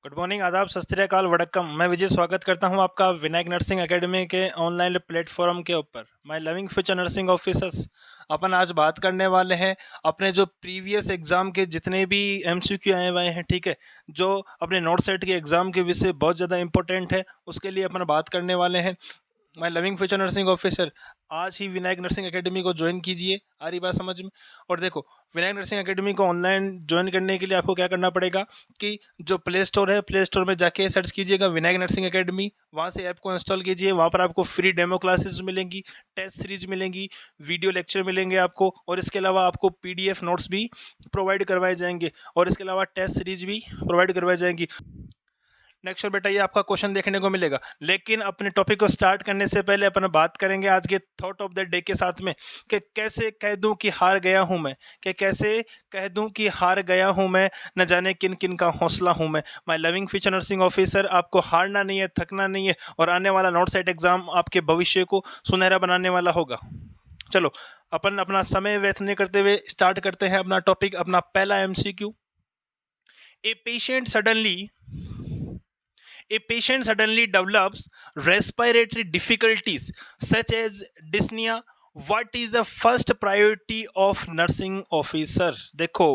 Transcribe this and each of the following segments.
Good morning, आदाब, सत श्री अकाल, वड़क्कम। मैं विजय स्वागत करता हूं आपका विनायक नर्सिंग एकेडमी के ऑनलाइन प्लेटफॉर्म के ऊपर। My loving future nursing officers, अपन आज बात करने वाले हैं अपने जो प्रीवियस एग्जाम के जितने भी एमसीक्यू आए हुए हैं, ठीक है, जो अपने नोट सेट के एग्जाम के विषय बहुत ज़्यादा इंपॉर्टेंट है, उसके लिए अपन बात करने वाले हैं। My loving future nursing officer, आज ही विनायक नर्सिंग एकेडमी को ज्वाइन कीजिए। आ रही बात समझ में? और देखो, विनायक नर्सिंग एकेडमी को ऑनलाइन ज्वाइन करने के लिए आपको क्या करना पड़ेगा कि जो प्ले स्टोर है, प्ले स्टोर में जाके सर्च कीजिएगा विनायक नर्सिंग एकेडमी, वहाँ से ऐप को इंस्टॉल कीजिए। वहाँ पर आपको फ्री डेमो क्लासेस मिलेंगी, टेस्ट सीरीज मिलेंगी, वीडियो लेक्चर मिलेंगे आपको, और इसके अलावा आपको पीडीएफ नोट्स भी प्रोवाइड करवाए जाएंगे, और इसके अलावा टेस्ट सीरीज भी प्रोवाइड करवाई जाएंगी। नेक्स्ट और बेटा, ये आपका क्वेश्चन देखने को मिलेगा। लेकिन अपने टॉपिक को स्टार्ट करने से पहले अपन बात करेंगे आज के थॉट ऑफ द डे के साथ में कि कैसे कह दूं कि हार गया हूं मैं, कि कैसे कह दूं कि हार गया हूं मैं, न जाने किन किन का हौसला हूं मैं। My loving future nursing officer, आपको हारना नहीं है, थकना नहीं है, और आने वाला नोट सेट एग्जाम आपके भविष्य को सुनहरा बनाने वाला होगा। चलो, अपन अपना समय व्यर्थ नहीं करते हुए स्टार्ट करते हैं अपना टॉपिक। अपना पहला MCQ, a patient suddenly a patient suddenly develops respiratory difficulties such as dyspnea. What is the first priority of nursing officer? देखो,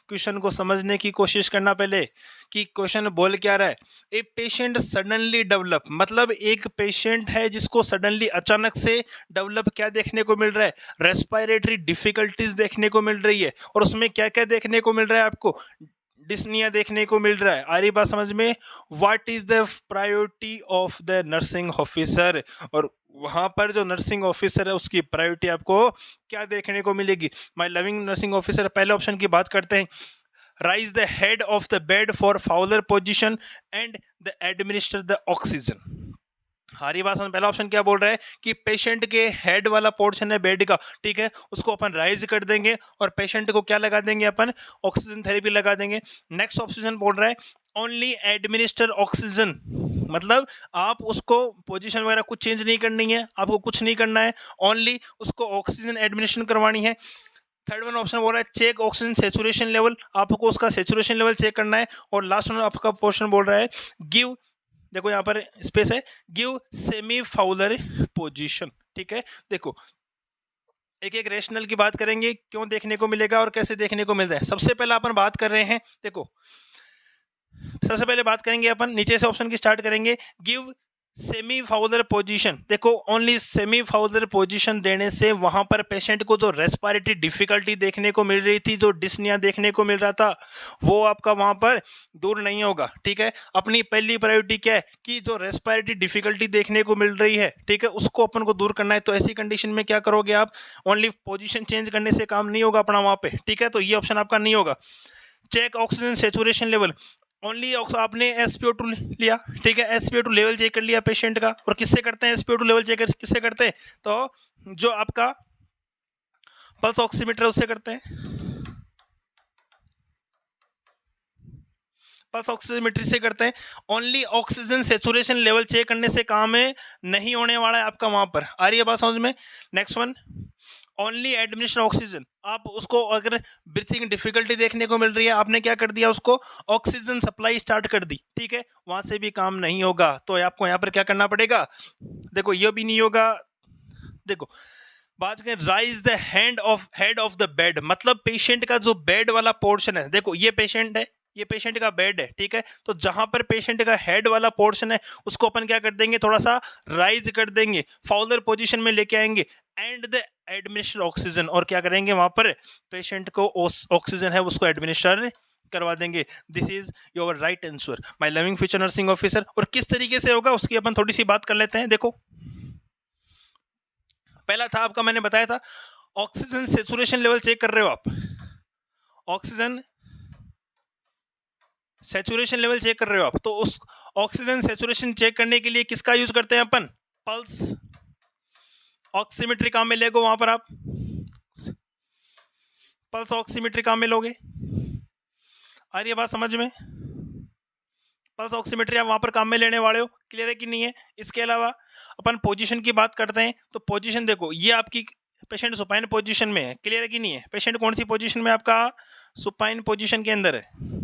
क्वेश्चन को समझने की कोशिश करना पहले कि क्वेश्चन बोल क्या रहा है। ए पेशेंट सडनली डेवलप मतलब एक पेशेंट है जिसको सडनली अचानक से डेवलप क्या देखने को मिल रहा है? रेस्पिरेटरी डिफिकल्टीज देखने को मिल रही है। और उसमें क्या क्या देखने को मिल रहा है आपको? डिस्निया देखने को मिल रहा है। आ रही बात समझ में? What is the priority of the nursing officer? और वहां पर जो नर्सिंग ऑफिसर है उसकी प्रायोरिटी आपको क्या देखने को मिलेगी? माय लविंग नर्सिंग ऑफिसर, पहले ऑप्शन की बात करते हैं। Rise the head of the bed for Fowler position and the administer the oxygen. हमारी बात समझ, पहला ऑप्शन क्या बोल रहा है कि पेशेंट के हेड वाला पोर्शन है बेड का, ठीक है, उसको अपन राइज कर देंगे और पेशेंट को क्या लगा देंगे? अपन ऑक्सीजन थेरेपी लगा देंगे। नेक्स्ट ऑप्शन बोल रहा है ओनली एडमिनिस्टर ऑक्सीजन, मतलब आप उसको पोजीशन वगैरह कुछ चेंज नहीं करनी है, आपको कुछ नहीं करना है, ओनली उसको ऑक्सीजन एडमिनिस्ट्रेशन करवानी है। थर्ड वन ऑप्शन बोल रहा है चेक ऑक्सीजन सेचुरेशन लेवल, आपको उसका सेचुरेशन लेवल चेक करना है। और लास्ट वन आपका पोर्शन बोल रहा है गिव, देखो यहाँ पर स्पेस है, गिव सेमी फाउलर पोजीशन, ठीक है। देखो, एक एक रेशनल की बात करेंगे, क्यों देखने को मिलेगा और कैसे देखने को मिलता है। सबसे पहले अपन बात कर रहे हैं, देखो सबसे पहले बात करेंगे अपन, नीचे से ऑप्शन की स्टार्ट करेंगे। गिव सेमी फाउलर पोजीशन, देखो ओनली सेमी फाउलर पोजीशन देने से वहां पर पेशेंट को जो रेस्पिरेटरी डिफिकल्टी देखने को मिल रही थी, जो डिस्निया देखने को मिल रहा था, वो आपका वहां पर दूर नहीं होगा, ठीक है। अपनी पहली प्रायोरिटी क्या है कि जो रेस्पिरेटरी डिफिकल्टी देखने को मिल रही है, ठीक है, उसको अपन को दूर करना है। तो ऐसी कंडीशन में क्या करोगे आप? ओनली पोजीशन चेंज करने से काम नहीं होगा अपना वहां पे, ठीक है। तो ये ऑप्शन आपका नहीं होगा। Check oxygen saturation level, only आपने SpO2 लिया, ठीक है, SpO2 लेवल चेक कर लिया पेशेंट का। और किससे करते हैं SpO2 लेवल चेक? किससे करते हैं? तो जो आपका पल्स ऑक्सीमीटर उससे करते हैं, पल्स ऑक्सीमीटर से करते हैं। Only oxygen saturation level check करने से काम है नहीं होने वाला है आपका वहां पर। आ रही है बात समझ में? Next one, only administration oxygen, आप उसको अगर ब्रीथिंग डिफिकल्टी देखने को मिल रही है, आपने क्या कर दिया? उसको ऑक्सीजन सप्लाई स्टार्ट कर दी, ठीक है, वहां से भी काम नहीं होगा। तो आपको यहाँ पर क्या करना पड़ेगा? देखो, ये भी नहीं होगा। देखो, बात करें rise the head of the bed, मतलब पेशेंट का जो बेड वाला पोर्शन है, देखो ये पेशेंट है, ये पेशेंट का बेड है, ठीक है, तो जहां पर पेशेंट का हेड वाला पोर्शन है उसको अपन क्या कर देंगे? थोड़ा सा राइज कर देंगे, फाउलर पोजीशन में लेके आएंगे। एंड द एडमिनिस्टर ऑक्सीजन, और क्या करेंगे? वहां पर पेशेंट को ऑक्सीजन है उसको एडमिनिस्टर करवा देंगे। This is your right answer, my loving future nursing officer. और किस तरीके से होगा उसकी अपन थोड़ी सी बात कर लेते हैं। देखो, पहला था आपका, मैंने बताया था ऑक्सीजन सेचुरेशन लेवल चेक कर रहे हो आप, ऑक्सीजन सेचुरेशन लेवल चेक कर रहे हो आप, तो उस ऑक्सीजन सेचुरेशन चेक करने के लिए किसका यूज करते हैं अपन? पल्स ऑक्सीमीट्री काम में लेगो, वहां पर आप पल्स ऑक्सीमीट्री काम में लोगे। आ रही है बात समझ में? पल्स ऑक्सीमीट्री आप वहां पर काम में लेने वाले हो। क्लियर है कि नहीं है? इसके अलावा अपन पोजीशन की बात करते हैं, तो पोजीशन देखो, ये आपकी पेशेंट सुपाइन पोजीशन में है। क्लियर है कि नहीं है? पेशेंट कौन सी पोजीशन में? आपका सुपाइन पोजीशन के अंदर है।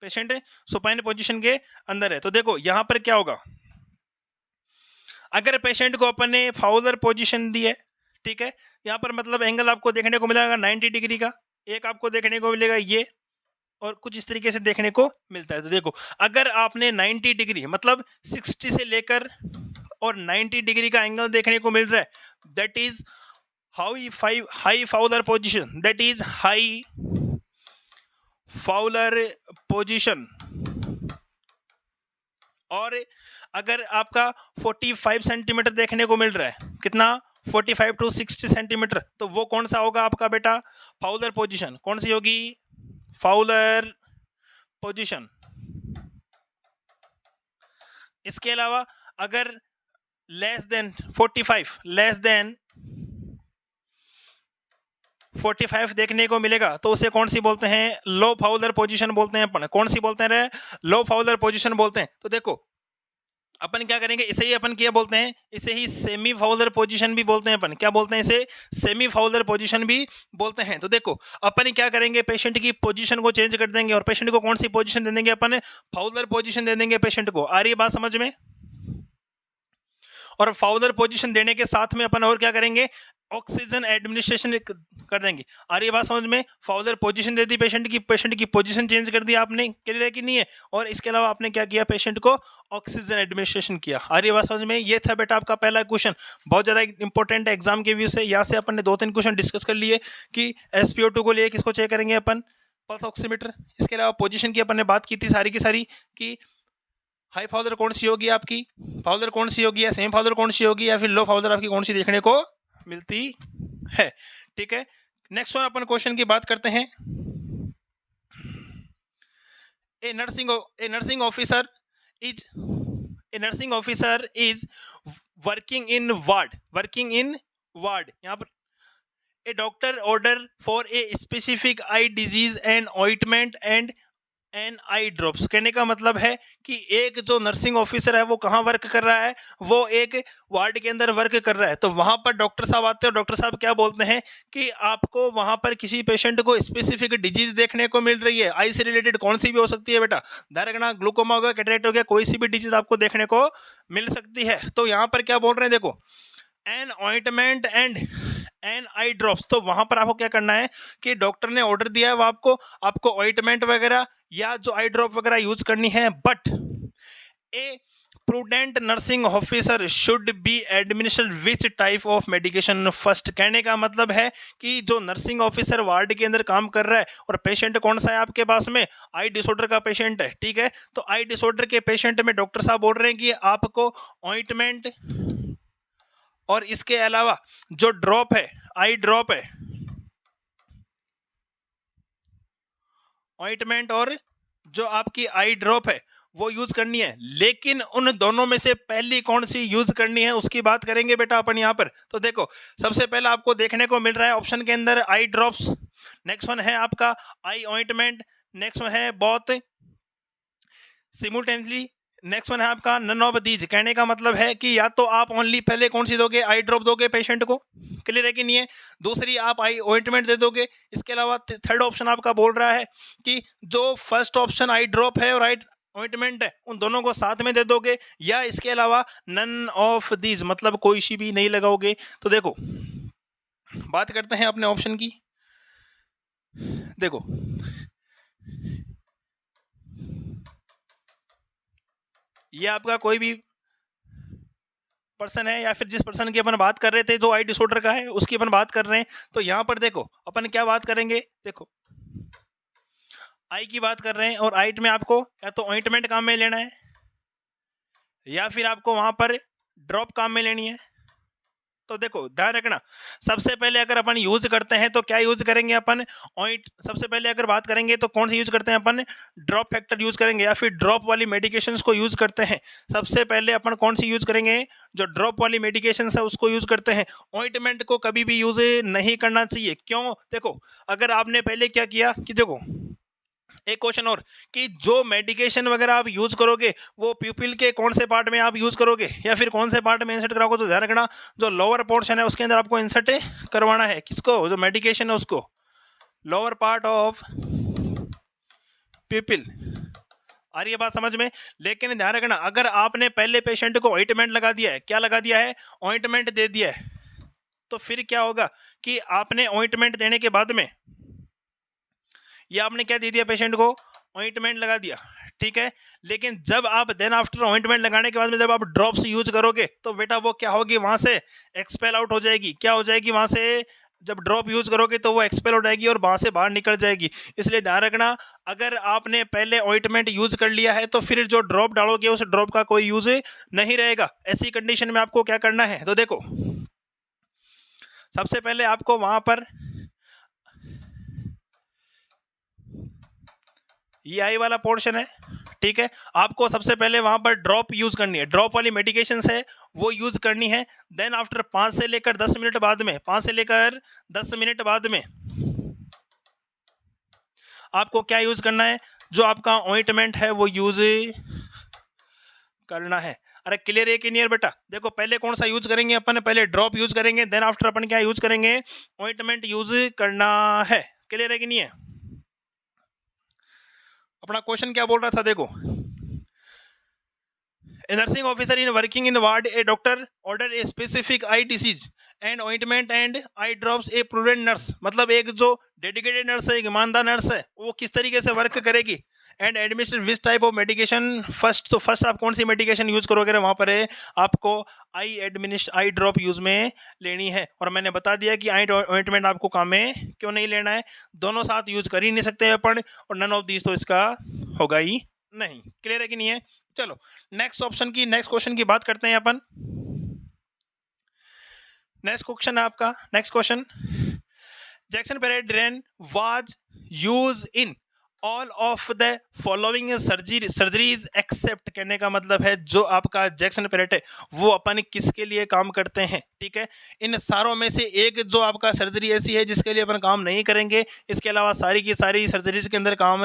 पेशेंट सुपाइन पोजीशन के अंदर है। तो देखो यहाँ पर क्या होगा, अगर पेशेंट को अपन ने फाउलर पोजीशन दी है, ठीक है, यहाँ पर मतलब एंगल आपको देखने को मिलेगा 90 डिग्री का, एक आपको देखने को मिलेगा ये, और कुछ इस तरीके से देखने को मिलता है। तो देखो अगर आपने 90 डिग्री मतलब 60 से लेकर और 90 डिग्री का एंगल देखने को मिल रहा है, that is high Fowler position, that is high Fowler position. और अगर आपका 45 सेंटीमीटर देखने को मिल रहा है, कितना 45 टू 60 सेंटीमीटर, तो वो कौन सा होगा आपका बेटा फाउलर पोजीशन, कौन सी होगी फाउलर पोजीशन। इसके अलावा अगर लेस देन 45 देखने को मिलेगा तो उसे कौन सी बोलते हैं, लो फाउलर पोजीशन बोलते हैं अपन। कौन सी बोलते हैं, लो फाउलर पोजीशन बोलते हैं। तो देखो अपन क्या करेंगे, इसे ही अपन क्या बोलते हैं, इसे ही सेमी फाउलर पोजीशन भी बोलते हैं अपन। क्या बोलते हैं इसे, सेमी फाउलर पोजीशन भी बोलते हैं। तो देखो अपन क्या करेंगे, पेशेंट की पोजीशन को चेंज कर देंगे और पेशेंट को कौन सी पोजीशन दे देंगे अपन, फाउलर पोजीशन दे देंगे पेशेंट को। आ रही है बात समझ में। और फाउलर पोजीशन देने के साथ में अपन और क्या करेंगे, ऑक्सीजन एडमिनिस्ट्रेशन कर देंगे। आ रही है बात समझ में। फाउलर पोजीशन दे दी पेशेंट की पोजीशन चेंज कर दी आपने, क्लियर है कि नहीं है। और इसके अलावा आपने क्या किया, पेशेंट को ऑक्सीजन एडमिनिस्ट्रेशन किया। आ रही है बात समझ में। ये था बेटा आपका पहला क्वेश्चन, बहुत ज़्यादा इंपॉर्टेंट है एग्जाम के व्यू से। यहाँ से अपन ने 2-3 क्वेश्चन डिस्कस कर लिए कि SpO2 को लिए किसको चेक करेंगे अपन, पल्स ऑक्सीमीटर। इसके अलावा पोजीशन की अपन ने बात की थी सारी की सारी, कि हाई फाउलर कौन सी होगी आपकी, फाउलर कौन सी होगी, या सेम फाउलर कौन सी होगी, या फिर लो फाउलर आपकी कौन सी देखने को मिलती है। ठीक है, नेक्स्ट वन अपन क्वेश्चन की बात करते हैं। A nursing officer is working in ward. यहाँ पर a doctor order for a specific eye disease and ointment and an eye drops. कहने का मतलब है कि एक जो नर्सिंग ऑफिसर है वो कहाँ वर्क कर रहा है, वो एक वार्ड के अंदर वर्क कर रहा है। तो वहां पर डॉक्टर साहब आते हैं और डॉक्टर साहब क्या बोलते हैं कि आपको वहां पर किसी पेशेंट को स्पेसिफिक डिजीज देखने को मिल रही है, आई से रिलेटेड, कौन सी भी हो सकती है बेटा, दायरेगना, ग्लूकोमा हो गया, कैटरेक्ट हो गया, कोई सी भी डिजीज आपको देखने को मिल सकती है। तो यहाँ पर क्या बोल रहे हैं, देखो an ointment and an eye drops. तो वहां पर आपको क्या करना है कि डॉक्टर ने ऑर्डर दिया है, वो आपको ऑइंटमेंट वगैरह या जो आई ड्रॉप वगैरह यूज करनी है, but A prudent nursing officer should be administer which type of medication first. कहने का मतलब है कि जो नर्सिंग ऑफिसर वार्ड के अंदर काम कर रहा है और पेशेंट कौन सा है आपके पास में, आई डिसऑर्डर का पेशेंट है, ठीक है। तो आई डिसऑर्डर के पेशेंट में डॉक्टर साहब बोल रहे हैं कि आपको ऑइंटमेंट और इसके अलावा जो ड्रॉप है, आई ड्रॉप है, ऑइंटमेंट और जो आपकी आई ड्रॉप है वो यूज करनी है। लेकिन उन दोनों में से पहली कौन सी यूज करनी है उसकी बात करेंगे बेटा अपन यहाँ पर। तो देखो सबसे पहला आपको देखने को मिल रहा है ऑप्शन के अंदर आई ड्रॉप्स, नेक्स्ट वन है आपका आई ऑइंटमेंट, नेक्स्ट वन है बहुत सिमुलटेनियसली, नेक्स्ट वन है आपका नन ऑफ दीज। कहने का मतलब है कि या तो आप ओनली पहले कौन सी दोगे, आई ड्रॉप दोगे पेशेंट को, क्लियर है कि नहीं है, दूसरी आप आई ऑइंटमेंट दे दोगे। इसके अलावा थर्ड ऑप्शन आपका बोल रहा है कि जो फर्स्ट ऑप्शन आई ड्रॉप है और आई ऑइंटमेंट है उन दोनों को साथ में दे दोगे, या इसके अलावा नन ऑफ दीज मतलब कोई सी भी नहीं लगाओगे। तो देखो बात करते हैं अपने ऑप्शन की। देखो ये आपका कोई भी पर्सन है या फिर जिस पर्सन की अपन बात कर रहे थे जो आई डिसऑर्डर का है उसकी अपन बात कर रहे हैं। तो यहां पर देखो अपन क्या बात करेंगे, देखो आई की बात कर रहे हैं और आइट में आपको या तो ऑइंटमेंट काम में लेना है या फिर आपको वहां पर ड्रॉप काम में लेनी है। तो देखो ध्यान रखना, सबसे पहले अगर अपन यूज करते हैं तो क्या यूज करेंगे अपन, सबसे पहले अगर बात करेंगे तो कौन सी यूज करते हैं अपन, ड्रॉप फैक्टर यूज करेंगे या फिर ड्रॉप वाली मेडिकेशंस को यूज करते हैं। सबसे पहले अपन कौन सी यूज करेंगे, जो ड्रॉप वाली मेडिकेशंस है उसको यूज करते हैं। ऑइंटमेंट को कभी भी यूज नहीं करना चाहिए। क्यों, देखो अगर आपने पहले क्या किया कि देखो एक क्वेश्चन और कि जो मेडिकेशन वगैरह आप यूज करोगे वो प्यूपिल के कौन से पार्ट में आप यूज करोगे या फिर कौन से पार्ट में इंसर्ट कराओगे। तो ध्यान रखना जो लोअर पोर्शन है उसके अंदर आपको इंसर्ट करवाना है, किसको, जो मेडिकेशन है उसको, लोअर पार्ट ऑफ प्यूपिल आ रही है बात समझ में? लेकिन ध्यान रखना, अगर आपने पहले पेशेंट को ऑइंटमेंट लगा दिया है, क्या लगा दिया है, ऑइंटमेंट दे दिया है, तो फिर क्या होगा कि आपने ऑइंटमेंट देने के बाद में, ये आपने क्या दे दिया पेशेंट को, ऑइंटमेंट लगा दिया, ठीक है। लेकिन जब आप देन आफ्टर ऑइंटमेंट लगाने के बाद में जब आप ड्रॉप्स यूज करोगे तो बेटा वो क्या होगी, वहां से एक्सपेल आउट हो जाएगी। क्या हो जाएगी, वहां से जब ड्रॉप यूज करोगे तो वो एक्सपेल हो जाएगी और वहां से बाहर निकल जाएगी। इसलिए ध्यान रखना, अगर आपने पहले ऑइंटमेंट यूज कर लिया है तो फिर जो ड्रॉप डालोगे उस ड्रॉप का कोई यूज नहीं रहेगा। ऐसी कंडीशन में आपको क्या करना है, तो देखो सबसे पहले आपको वहां पर ये आई वाला पोर्शन है, ठीक है, आपको सबसे पहले वहां पर ड्रॉप यूज करनी है, ड्रॉप वाली मेडिकेशन है वो यूज करनी है। देन आफ्टर 5 से लेकर 10 मिनट बाद में, 5 से लेकर 10 मिनट बाद में आपको क्या यूज करना है, जो आपका ऑइंटमेंट है वो यूज करना है। अरे क्लियर है कि नहीं है बेटा? देखो पहले कौन सा यूज करेंगे अपन, पहले ड्रॉप यूज करेंगे, देन आफ्टर अपन क्या यूज करेंगे, ऑइंटमेंट यूज करना है। क्लियर है कि नहीं है? अपना क्वेश्चन क्या बोल रहा था, देखो, A nursing officer in working in ward, a doctor order a specific eye disease and ointment and eye drops a prudent nurse। मतलब एक जो डेडिकेटेड नर्स है, एक ईमानदार नर्स है, वो किस तरीके से वर्क करेगी, and administer which type of medication first. तो फर्स्ट आप कौन सी मेडिकेशन यूज करोगे, वहां पर है आपको आई ड्रॉप यूज में लेनी है। और मैंने बता दिया कि आई ऑइंटमेंट आपको काम में क्यों नहीं लेना है, दोनों साथ यूज कर ही नहीं सकते अपन, और नन ऑफ दीज तो इसका होगा ही नहीं। क्लियर है कि नहीं है? चलो नेक्स्ट ऑप्शन की, नेक्स्ट क्वेश्चन की बात करते हैं अपन। नेक्स्ट क्वेश्चन है आपका, next question, Jackson Pratt drain was used in all of the following surgeries except. कहने का मतलब है जो आपका जैक्सन पेरेट है वो अपन किसके लिए काम करते हैं, ठीक है, इन सारों में से एक जो आपका सर्जरी ऐसी है जिसके लिए अपन काम नहीं करेंगे, इसके अलावा सारी की सारी सर्जरीज के अंदर काम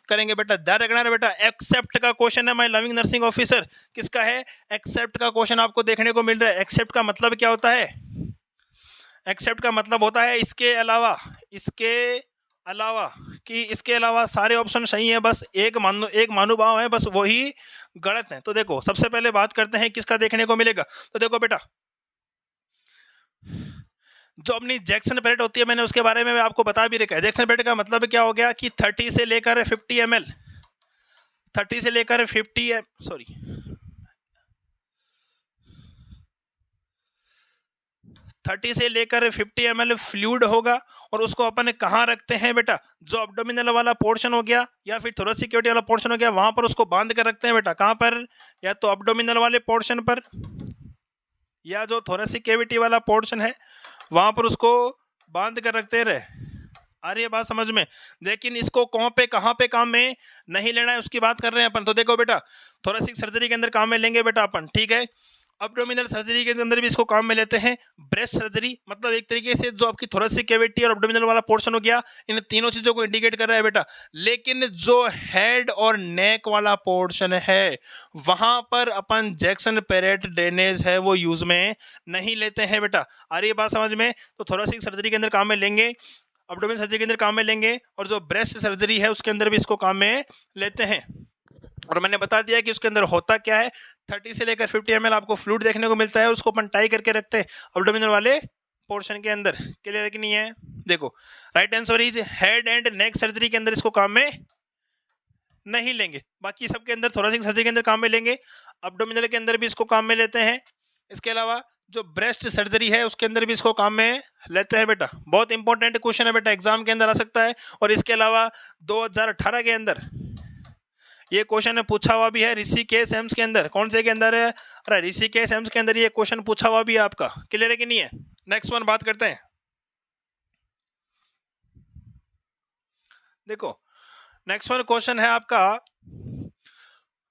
करेंगे। बेटा ध्यान रखना है बेटा, एक्सेप्ट का क्वेश्चन है माय लविंग नर्सिंग ऑफिसर, किसका है, एक्सेप्ट का क्वेश्चन आपको देखने को मिल रहा है। एक्सेप्ट का मतलब क्या होता है, एक्सेप्ट का मतलब होता है इसके अलावा, इसके अलावा, कि इसके अलावा सारे ऑप्शन सही हैं, बस एक महानुभाव है, बस वही गलत है। तो देखो सबसे पहले बात करते हैं किसका देखने को मिलेगा। तो देखो बेटा, जो अपनी जैक्सन पेरेट होती है, मैंने उसके बारे में आपको बता भी रखा है। जैक्सन पेरेट का मतलब क्या हो गया कि 30 से लेकर 50 ml, 30 से लेकर 50 सॉरी 30 से लेकर 50 ml फ्लूइड होगा, और उसको अपन कहाँ रखते हैं बेटा, जो अब्डोमिनल वाला पोर्शन हो गया या फिर थोरेसिक कैविटी वाला पोर्शन हो गया, वहां पर उसको बांध कर रखते हैं बेटा। कहाँ पर, या तो अब्डोमिनल वाले पोर्शन पर, या जो थोरेसिक कैविटी वाला पोर्शन है वहां पर उसको बांध कर रखते रहे। आ रही है बात समझ में? लेकिन इसको कहाँ पे काम में नहीं लेना है उसकी बात कर रहे हैं अपन। तो देखो बेटा, थोरेसिक सर्जरी के अंदर काम में लेंगे बेटा अपन, ठीक है, अब्डोमिनल सर्जरी के अंदर भी इसको काम में लेते हैं। ब्रेस्ट सर्जरी मतलब एक तरीके से जो आपकी थोरेसिक कैविटी और अब्डोमिनल वाला पोर्शन हो गया, इन तीनों चीजों को इंडिकेट कर रहा है बेटा। लेकिन जो हेड और नेक वाला पोर्शन है वहां पर अपन जैक्सन पेरेट ड्रेनेज है वो यूज में नहीं लेते हैं बेटा। आ रही है बात समझ में? तो थोरेसिक सर्जरी के अंदर काम में लेंगे, अब्डोमिनल सर्जरी के अंदर काम में लेंगे, और जो ब्रेस्ट सर्जरी है उसके अंदर भी इसको काम में लेते हैं। और मैंने बता दिया कि उसके अंदर होता क्या है, 30 से लेकर 50 ml आपको फ्लूइड देखने को मिलता है, उसको अपन टाई करके रखते हैं अब्डोमिनल वाले पोर्शन के अंदर। क्लियर है कि नहीं है? देखो right answer is head and neck surgery के अंदर इसको काम में नहीं लेंगे, बाकी सबके अंदर, थोरेसिक सर्जरी के अंदर काम में लेंगे, अब्डोमिनल के अंदर भी इसको काम में लेते हैं। इसके अलावा जो ब्रेस्ट सर्जरी है उसके अंदर भी इसको काम में लेते हैं बेटा। बहुत इंपॉर्टेंट क्वेश्चन है बेटा, एग्जाम के अंदर आ सकता है। और इसके अलावा 2018 के अंदर ये क्वेश्चन पूछा हुआ भी है ऋषिकेश एम्स के अंदर। कौन से के अंदर है? अरे ऋषिकेश एम्स के अंदर ये क्वेश्चन पूछा हुआ भी है आपका। क्लियर है कि नहीं है? नेक्स्ट वन बात करते हैं। देखो नेक्स्ट वन क्वेश्चन है आपका,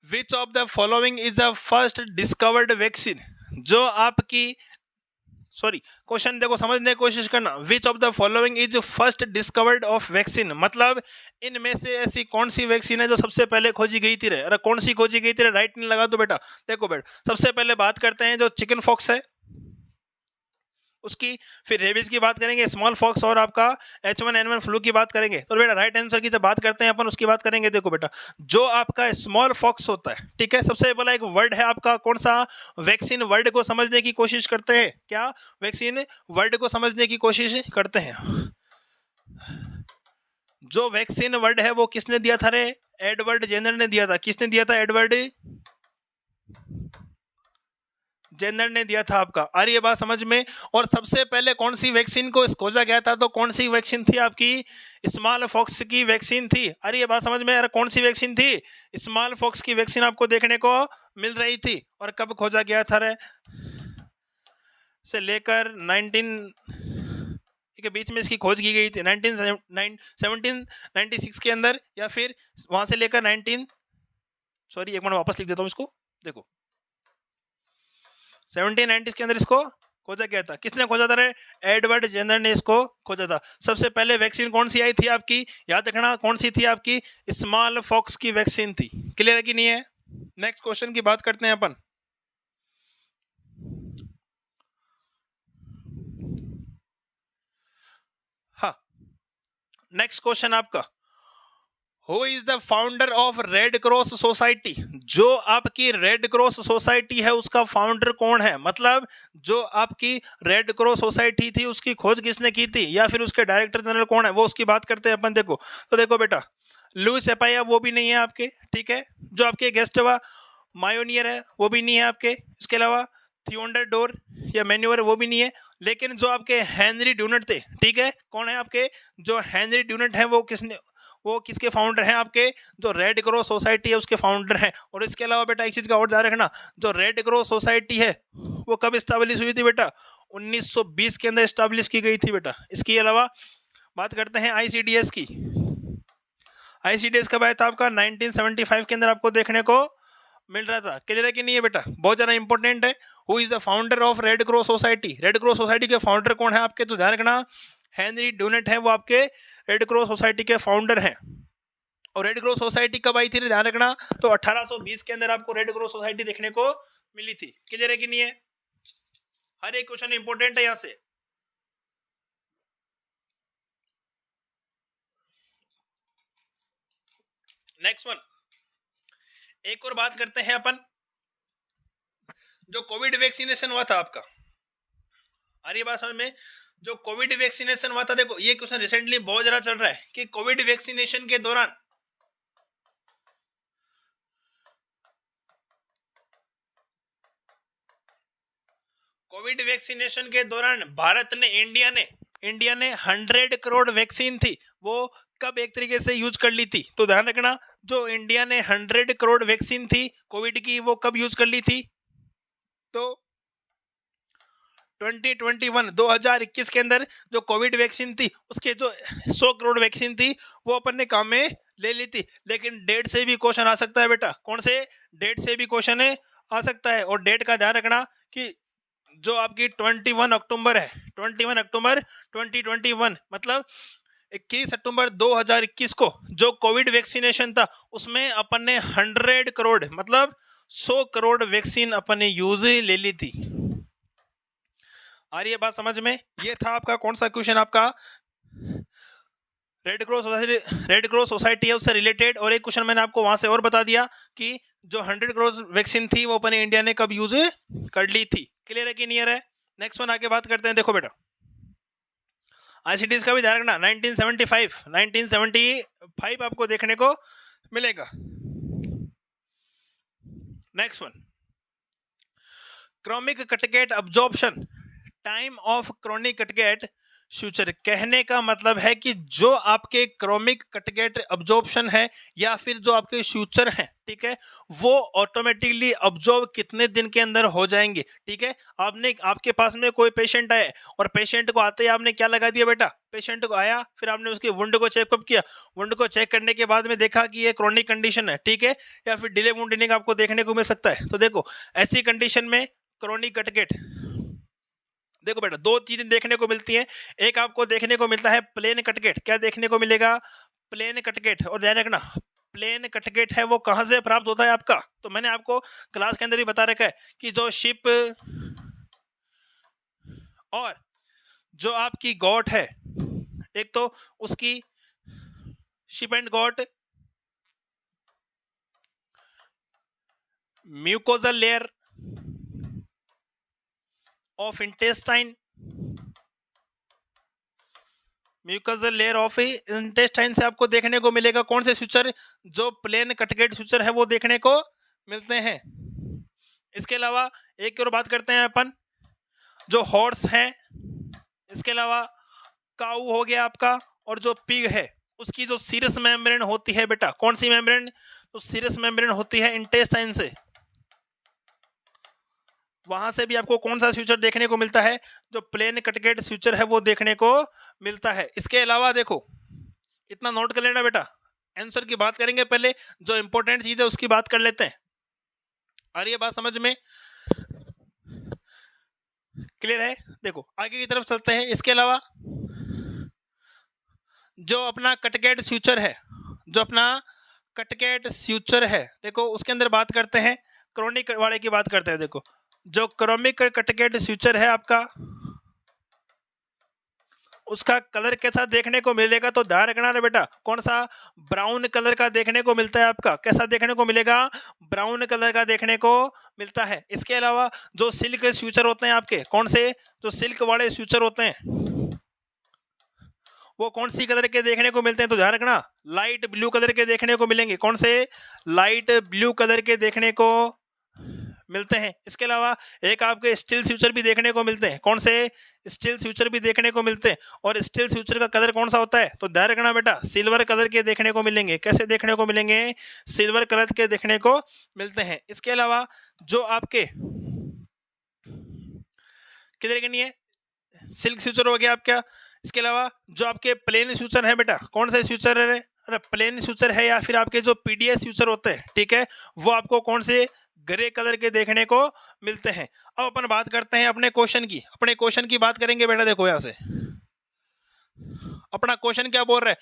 which of the following is the first discovered vaccine. जो आपकी, सॉरी क्वेश्चन देखो समझने की कोशिश करना, which of the following is first discovered of vaccine, मतलब इनमें से ऐसी कौन सी वैक्सीन है जो सबसे पहले खोजी गई थी रे? अरे कौन सी खोजी गई थी रे? राइट नहीं लगा दो बेटा। देखो बेटा सबसे पहले बात करते हैं जो चिकन फॉक्स है, उसकी, फिर रेबीज की बात करेंगे, स्मॉल फॉक्स और आपका H1N1 फ्लू की बात करेंगे। तो बेटा राइट आंसर की जब बात करते हैं अपन उसकी बात करेंगे। देखो बेटा जो आपका स्मॉल फॉक्स होता है, ठीक है, सबसे पहला एक वर्ड है आपका कौन सा, वैक्सीन वर्ड को समझने की कोशिश करते हैं। क्या वैक्सीन वर्ड को समझने की कोशिश करते हैं। जो वैक्सीन वर्ड है वो किसने दिया था रे, एडवर्ड जेनर ने दिया था। किसने दिया था, एडवर्ड जेनर ने दिया था आपका। आ रही है बात समझ में। और सबसे पहले कौन सी वैक्सीन को खोजा गया था, तो कौन सी वैक्सीन थी आपकी, स्मॉल फॉक्स की वैक्सीन थी। आ रही है बात समझ में। अरे कौन सी वैक्सीन थी, स्मॉल फॉक्स की वैक्सीन आपको देखने को मिल रही थी। और कब खोजा गया था रे, से लेकर 19 के बीच में इसकी खोज की गई थी, 1796 के अंदर, या फिर वहां से लेकर 19 सॉरी एक मिनट वापस लिख देता हूँ इसको। देखो 1790 के अंदर इसको खोजा गया था। किसने खोजा था रे, एडवर्ड जेनर ने इसको खोजा था। सबसे पहले वैक्सीन कौन सी आई थी आपकी, याद रखना कौन सी थी आपकी, स्मॉल फॉक्स की वैक्सीन थी। क्लियर है कि नहीं है। नेक्स्ट क्वेश्चन की बात करते हैं अपन। हाँ नेक्स्ट क्वेश्चन आपका, who is the founder of red cross society. जो आपकी रेड क्रॉस सोसाइटी है उसका फाउंडर कौन है, मतलब जो आपकी रेड क्रॉस सोसाइटी थी उसकी खोज किसने की थी, या फिर उसके डायरेक्टर जनरल कौन है, वो उसकी बात करते हैं अपन। देखो तो देखो बेटा लुईस एपाया वो भी नहीं है आपके, ठीक है। जो आपके गेस्टवा मायोनियर है वो भी नहीं है आपके। इसके अलावा थियोंडर डोर या मैन्यूअर वो भी नहीं है। लेकिन जो आपके हेनरी ड्यूनेट थे, ठीक है, कौन है आपके, जो हेनरी ड्यूनेट है वो किसके फाउंडर हैं आपके, जो रेड क्रॉस सोसाइटी है उसके फाउंडर हैं। और इसके अलावा बेटा एक चीज का और ध्यान रखना, जो रेड क्रॉस सोसाइटी है वो कब स्टैब्लिश हुई थी बेटा, 1920 के अंदर स्टैब्लिश की गई थी बेटा। इसके अलावा बात करते हैं आईसीडीएस की। आईसीडीएस कब आया था आपका, 1975 के अंदर आपको देखने को मिल रहा था। क्लियर है कि नहीं है बेटा, बहुत ज्यादा इंपॉर्टेंट है। Who is the founder of red cross society, red cross society के फाउंडर कौन है आपके, तो ध्यान रखना हेनरी ड्यूनेट है वो आपके रेड क्रॉस सोसाइटी के फाउंडर हैं। और रेड क्रॉस सोसाइटी कब आई थी ध्यान रखना, तो 1820 के अंदर आपको रेड क्रॉस सोसाइटी देखने को मिली थी। क्लियर है कि नहीं है, हर एक क्वेश्चन इंपॉर्टेंट है यहां से। नेक्स्ट वन, एक और बात करते हैं अपन, जो कोविड वैक्सीनेशन हुआ था आपका, आ रही बात समझ में, जो कोविड वैक्सीनेशन हुआ था। देखो ये क्वेश्चन रिसेंटली बहुत ज्यादा चल रहा है कि कोविड वैक्सीनेशन के दौरान भारत ने इंडिया ने 100 करोड़ वैक्सीन थी वो कब एक तरीके से यूज कर ली थी। तो ध्यान रखना जो इंडिया ने 100 करोड़ वैक्सीन थी कोविड की वो कब यूज कर ली थी, तो 2021 के अंदर जो कोविड वैक्सीन थी उसके जो 100 करोड़ वैक्सीन थी वो अपन ने काम में ले ली थी। लेकिन डेट से भी क्वेश्चन आ सकता है बेटा, कौन से, डेट से भी क्वेश्चन आ सकता है। और डेट का ध्यान रखना कि जो आपकी 21 अक्टूबर है, 21 अक्टूबर 2021 मतलब 21 अक्टूबर 2021 को जो कोविड वैक्सीनेशन था उसमें अपन ने 100 करोड़ मतलब 100 करोड़ वैक्सीन अपन ने यूज ले ली थी। आ रही है बात समझ में। ये था आपका कौन सा क्वेश्चन, आपका रेड क्रॉस सोसाइटी है उससे रिलेटेड। और एक क्वेश्चन मैंने आपको वहां से और बता दिया कि जो 100 करोड़ वैक्सीन थी वो अपने इंडिया ने कब यूज कर ली थी। क्लियर है कि नहीं है। नेक्स्ट वन आगे बात करते हैं। देखो बेटा आईसीडीएस का भी ध्यान रखना, 1975 आपको देखने को मिलेगा। Next one, chromic catgut absorption time of chronic catgut suture. कहने का मतलब है कि जो आपके क्रोमिक कटगेट अब्जॉर्प्शन है या फिर जो आपके फ्यूचर हैं, ठीक है, वो ऑटोमेटिकली अब्जॉर्ब कितने दिन के अंदर हो जाएंगे। ठीक है, आपके पास में कोई पेशेंट आए और पेशेंट को आते ही आपने क्या लगा दिया बेटा, पेशेंट को आया फिर आपने उसकी वुंड को चेकअप किया, वुंड को चेक करने के बाद में देखा कि ये क्रोनिक कंडीशन है, ठीक है, या फिर डिले वुंड हीलिंग आपको देखने को मिल सकता है। तो देखो ऐसी कंडीशन में क्रोनिक कटगेट, देखो बेटा दो चीजें देखने को मिलती हैं। एक आपको देखने को मिलता है प्लेन कटगेट, क्या देखने को मिलेगा, प्लेन कटगेट। और ध्यान रखना प्लेन कटगेट है वो कहां से प्राप्त होता है आपका, तो मैंने आपको क्लास के अंदर ही बता रखा है कि जो शिप और जो आपकी गॉट है, एक तो उसकी ship and got, mucosal layer of intestine, mucosal layer of intestine से आपको देखने को मिलेगा कौन से सुचर, जो प्लेन कटगेट सुचर है वो देखने को मिलते हैं। इसके अलावा एक और बात करते हैं अपन, जो हॉर्स है, इसके अलावा काऊ हो गया आपका, और जो पिग है उसकी जो सीरस मेम्ब्रेन होती है बेटा, कौन सी मेम्ब्रेन, तो सीरस मेम्ब्रेन होती है इंटेस्टाइन से, वहां से भी आपको कौन सा फ्यूचर देखने को मिलता है, जो प्लेन कटगेट फ्यूचर है वो देखने को मिलता है। इसके अलावा देखो, इतना नोट कर लेना बेटा, आंसर की बात करेंगे पहले, जो इंपॉर्टेंट चीज है उसकी बात कर लेते हैं। आ रही है बात समझ में, क्लियर है? देखो आगे की तरफ चलते हैं। इसके अलावा जो अपना कटगेट फ्यूचर है, जो अपना कटगेट फ्यूचर है, देखो उसके अंदर बात करते हैं, क्रोनिक वाले की बात करते हैं। देखो जो क्रोमिक कटगेट फ्यूचर है आपका, उसका कलर कैसा देखने को मिलेगा, तो ध्यान रखना ना बेटा, कौन सा, ब्राउन कलर का देखने को मिलता है आपका। कैसा देखने को मिलेगा, ब्राउन कलर का देखने को मिलता है। इसके अलावा जो सिल्क फ्यूचर होते हैं आपके, कौन से, जो सिल्क वाले फ्यूचर होते हैं वो कौन सी कलर के देखने को मिलते हैं, तो ध्यान रखना, लाइट ब्लू कलर के देखने को मिलेंगे। कौन से, लाइट ब्लू कलर के देखने को मिलते हैं। इसके अलावा एक आपके स्टील फ्यूचर भी देखने को मिलते हैं। कौन से, स्टील फ्यूचर भी देखने को मिलते हैं। और स्टील फ्यूचर का कलर कौन सा होता है, तो ध्यान रखना बेटा, सिल्वर कलर के देखने को मिलेंगे। कैसे देखने को मिलेंगे, सिल्वर कलर के देखने को मिलते हैं। इसके अलावा जो आपके किधर के नहीं है, सिल्क फ्यूचर हो गया आपका। इसके अलावा जो आपके प्लेन फ्यूचर है बेटा, कौन सा फ्यूचर है, अरे प्लेन फ्यूचर है, या फिर आपके जो पीडीएस फ्यूचर होते हैं, ठीक है, वो आपको कौन से, ग्रे कलर के देखने को मिलते हैं। अब अपन बात करते हैं अपने क्वेश्चन की, अपने क्वेश्चन की बात करेंगे बेटा। देखो यहां से अपना क्वेश्चन क्या बोल रहा है,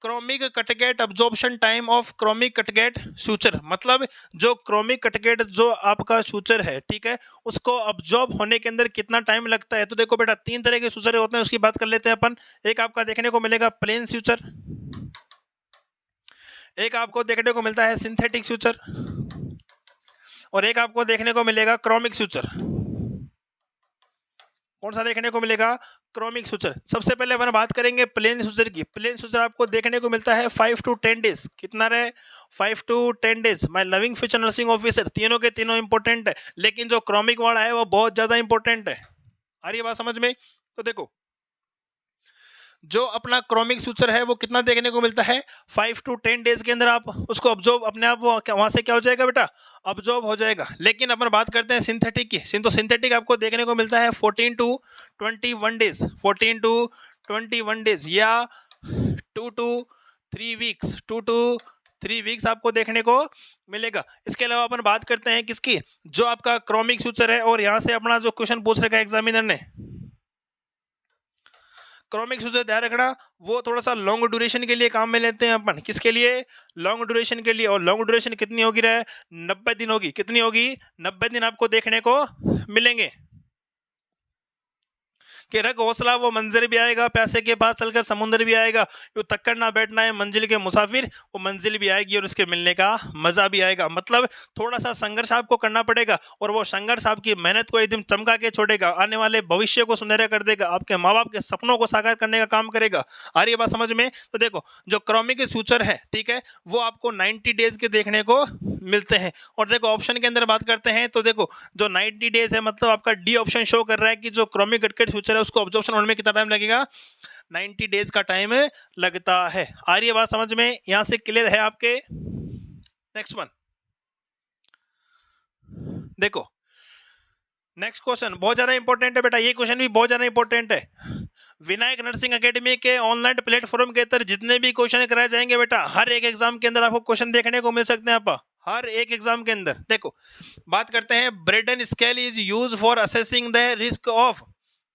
chromic catgut absorption time of chromic catgut suture, मतलब जो क्रोमिक कटगेट जो आपका सूचर है, ठीक है, उसको अब्जॉर्ब होने के अंदर कितना टाइम लगता है। तो देखो बेटा, तीन तरह के सूचर होते हैं, उसकी बात कर लेते हैं अपन। एक आपका देखने को मिलेगा प्लेन सूचर, एक आपको देखने को मिलता है सिंथेटिक सूचर, और एक आपको देखने को मिलेगा क्रोमिक सूचर। कौन सा देखने को मिलेगा, क्रोमिक सूचर। सबसे पहले अपन बात करेंगे प्लेन सूचर की। प्लेन सूचर आपको देखने को मिलता है 5 to 10 डेज। कितना रहे, 5 to 10 days. My loving future nursing officer, तीनों के तीनों इंपॉर्टेंट है, लेकिन जो क्रोमिक वाला है वो बहुत ज्यादा इंपॉर्टेंट है। आ रही है बात समझ में? तो देखो जो अपना क्रोमिक सूचर है वो कितना देखने को मिलता है, 5 to 10 डेज के अंदर आप उसको ऑब्जॉर्व, अपने आप वहां से क्या हो जाएगा बेटा, ऑब्जॉर्व हो जाएगा। लेकिन अपन बात करते हैं सिंथेटिक की, तो सिंथेटिक आपको देखने को मिलता है 14 to 21 डेज, 14 to 21 डेज, या 2 to 3 वीक्स, 2 to 3 वीक्स आपको देखने को मिलेगा। इसके अलावा अपन बात करते हैं किसकी, जो आपका क्रोमिक सूचर है, और यहाँ से अपना जो क्वेश्चन पूछ रखा है एग्जामिनर ने, क्रोमिक सूचर ध्यान रखना, वो थोड़ा सा लॉन्ग ड्यूरेशन के लिए काम में लेते हैं अपन। किसके लिए, लॉन्ग ड्यूरेशन के लिए। और लॉन्ग ड्यूरेशन कितनी होगी रहे, 90 दिन होगी। कितनी होगी, 90 दिन आपको देखने को मिलेंगे। कि रख हौसला वो मंजिल भी आएगा, पैसे के पास चलकर समुंदर भी आएगा, यूं तक्कर ना बैठना है मंजिल के मुसाफिर, वो मंजिल भी आएगी और उसके मिलने का मजा भी आएगा। मतलब थोड़ा सा संघर्ष आपको करना पड़ेगा, और वो संघर्ष आपकी मेहनत को एकदम चमका के छोड़ेगा, आने वाले भविष्य को सुनहरा कर देगा, आपके माँ बाप के सपनों को साकार करने का काम करेगा। आ रही है बात समझ में? तो देखो जो क्रोमिक फ्यूचर है, ठीक है, वो आपको 90 डेज के देखने को मिलते हैं। और देखो ऑप्शन के अंदर बात करते हैं, तो देखो जो 90 डेज है, मतलब आपका डी ऑप्शन शो कर रहा है कि जो क्रोमिक कटगेट फ्यूचर है उसको ऑब्जर्वेशन होने में कितना टाइम लगेगा, 90 डेज का टाइम लगता है। आ रही है बात समझ में? यहां से क्लियर है आपके? नेक्स्ट वन देखो, नेक्स्ट क्वेश्चन बहुत ज्यादा इंपॉर्टेंट है बेटा, ये क्वेश्चन भी बहुत ज्यादा इंपॉर्टेंट है। विनायक नर्सिंग एकेडमी के ऑनलाइन प्लेटफॉर्म के अंदर जितने भी क्वेश्चन कराए जाएंगे बेटा, हर एक एग्जाम के अंदर आपको क्वेश्चन देखने को मिल सकते हैं। आप हर एक एग्जाम के अंदर देखो, बात करते हैं Brydon scale is use for assessing the risk of.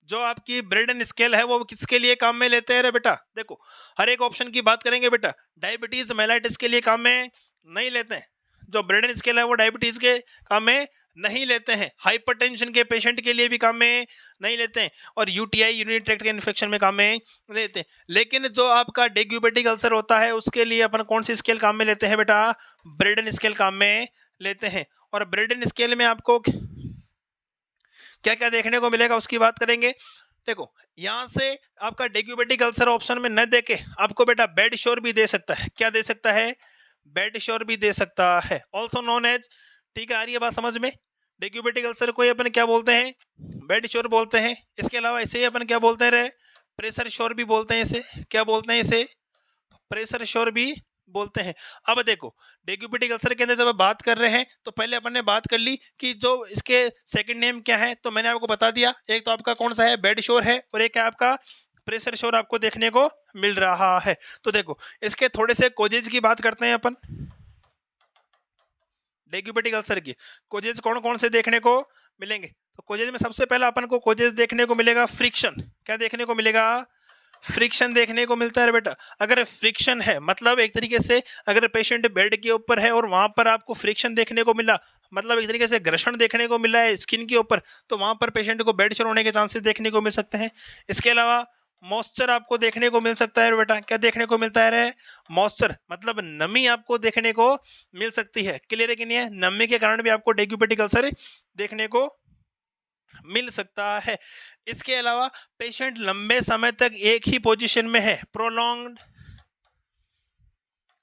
जो आपकी ब्रेडन स्केल है वो किसके लिए काम में लेते हैं रे बेटा? देखो हर एक ऑप्शन की बात करेंगे बेटा, डायबिटीज मेलाइटिस के लिए काम में नहीं लेते हैं। जो ब्रेडन स्केल है वो डायबिटीज के काम में नहीं लेते हैं, हाइपरटेंशन के पेशेंट के लिए भी काम में नहीं लेते हैं, और यूटीआई यूरिनरी ट्रैक्ट के इन्फेक्शन में काम में लेते हैं। लेकिन जो आपका डेग्यूबेटिक अल्सर होता है उसके लिए अपन कौन सी स्केल काम में लेते हैं बेटा? ब्रेडन स्केल काम में लेते हैं। और ब्रेडन स्केल में आपको क्या क्या देखने को मिलेगा उसकी बात करेंगे। देखो यहां से आपका डेग्यूबेटिक अल्सर ऑप्शन में न देके आपको बेटा बेड श्योर भी दे सकता है। क्या दे सकता है? बेड श्योर भी दे सकता है, ऑल्सो नोन एज। ठीक है, आ रही है बात समझ में? डेग्यूबेटिक अल्सर को अपन क्या बोलते हैं? बेड श्योर बोलते हैं। इसके अलावा इसे अपन क्या बोलते हैं? प्रेशर श्योर भी बोलते हैं इसे। क्या बोलते हैं इसे? प्रेशर श्योर भी बोलते हैं। अब देखो डेग्यूबेटिक अल्सर के अंदर जब बात कर रहे हैं तो पहले अपन ने बात कर ली कि जो इसके सेकंड नेम क्या है, तो मैंने आपको बता दिया। एक तो आपका कौन सा है? बेड श्योर है, और एक है आपका प्रेशर श्योर आपको देखने को मिल रहा है। तो देखो इसके थोड़े से कोजेज की बात करते हैं अपन। डेग्यूबेटिक अल्सर की कोजेज कौन कौन से देखने को मिलेंगे? तो कोजेज में सबसे पहला अपन को कोजेज देखने को मिलेगा फ्रिक्शन। क्या देखने को मिलेगा? फ्रिक्शन देखने को मिलता है बेटा। अगर फ्रिक्शन है मतलब एक तरीके से अगर पेशेंट बेड के ऊपर है और वहां पर आपको फ्रिक्शन देखने को मिला, मतलब एक तरीके से घर्षण देखने को मिला है स्किन के ऊपर, तो वहां पर पेशेंट को बेड श्योर होने के चांसेस देखने को मिल सकते हैं। इसके अलावा मॉइस्चर आपको देखने को मिल सकता है बेटा। क्या देखने को मिलता है रे? मॉइस्चर मतलब नमी आपको देखने को मिल सकती है। क्लियर है कि नहीं है? नमी के कारण भी आपको डेग्यूबेटिक अल्सर देखने को मिल सकता है। इसके अलावा पेशेंट लंबे समय तक एक ही पोजीशन में है, प्रोलॉन्ग्ड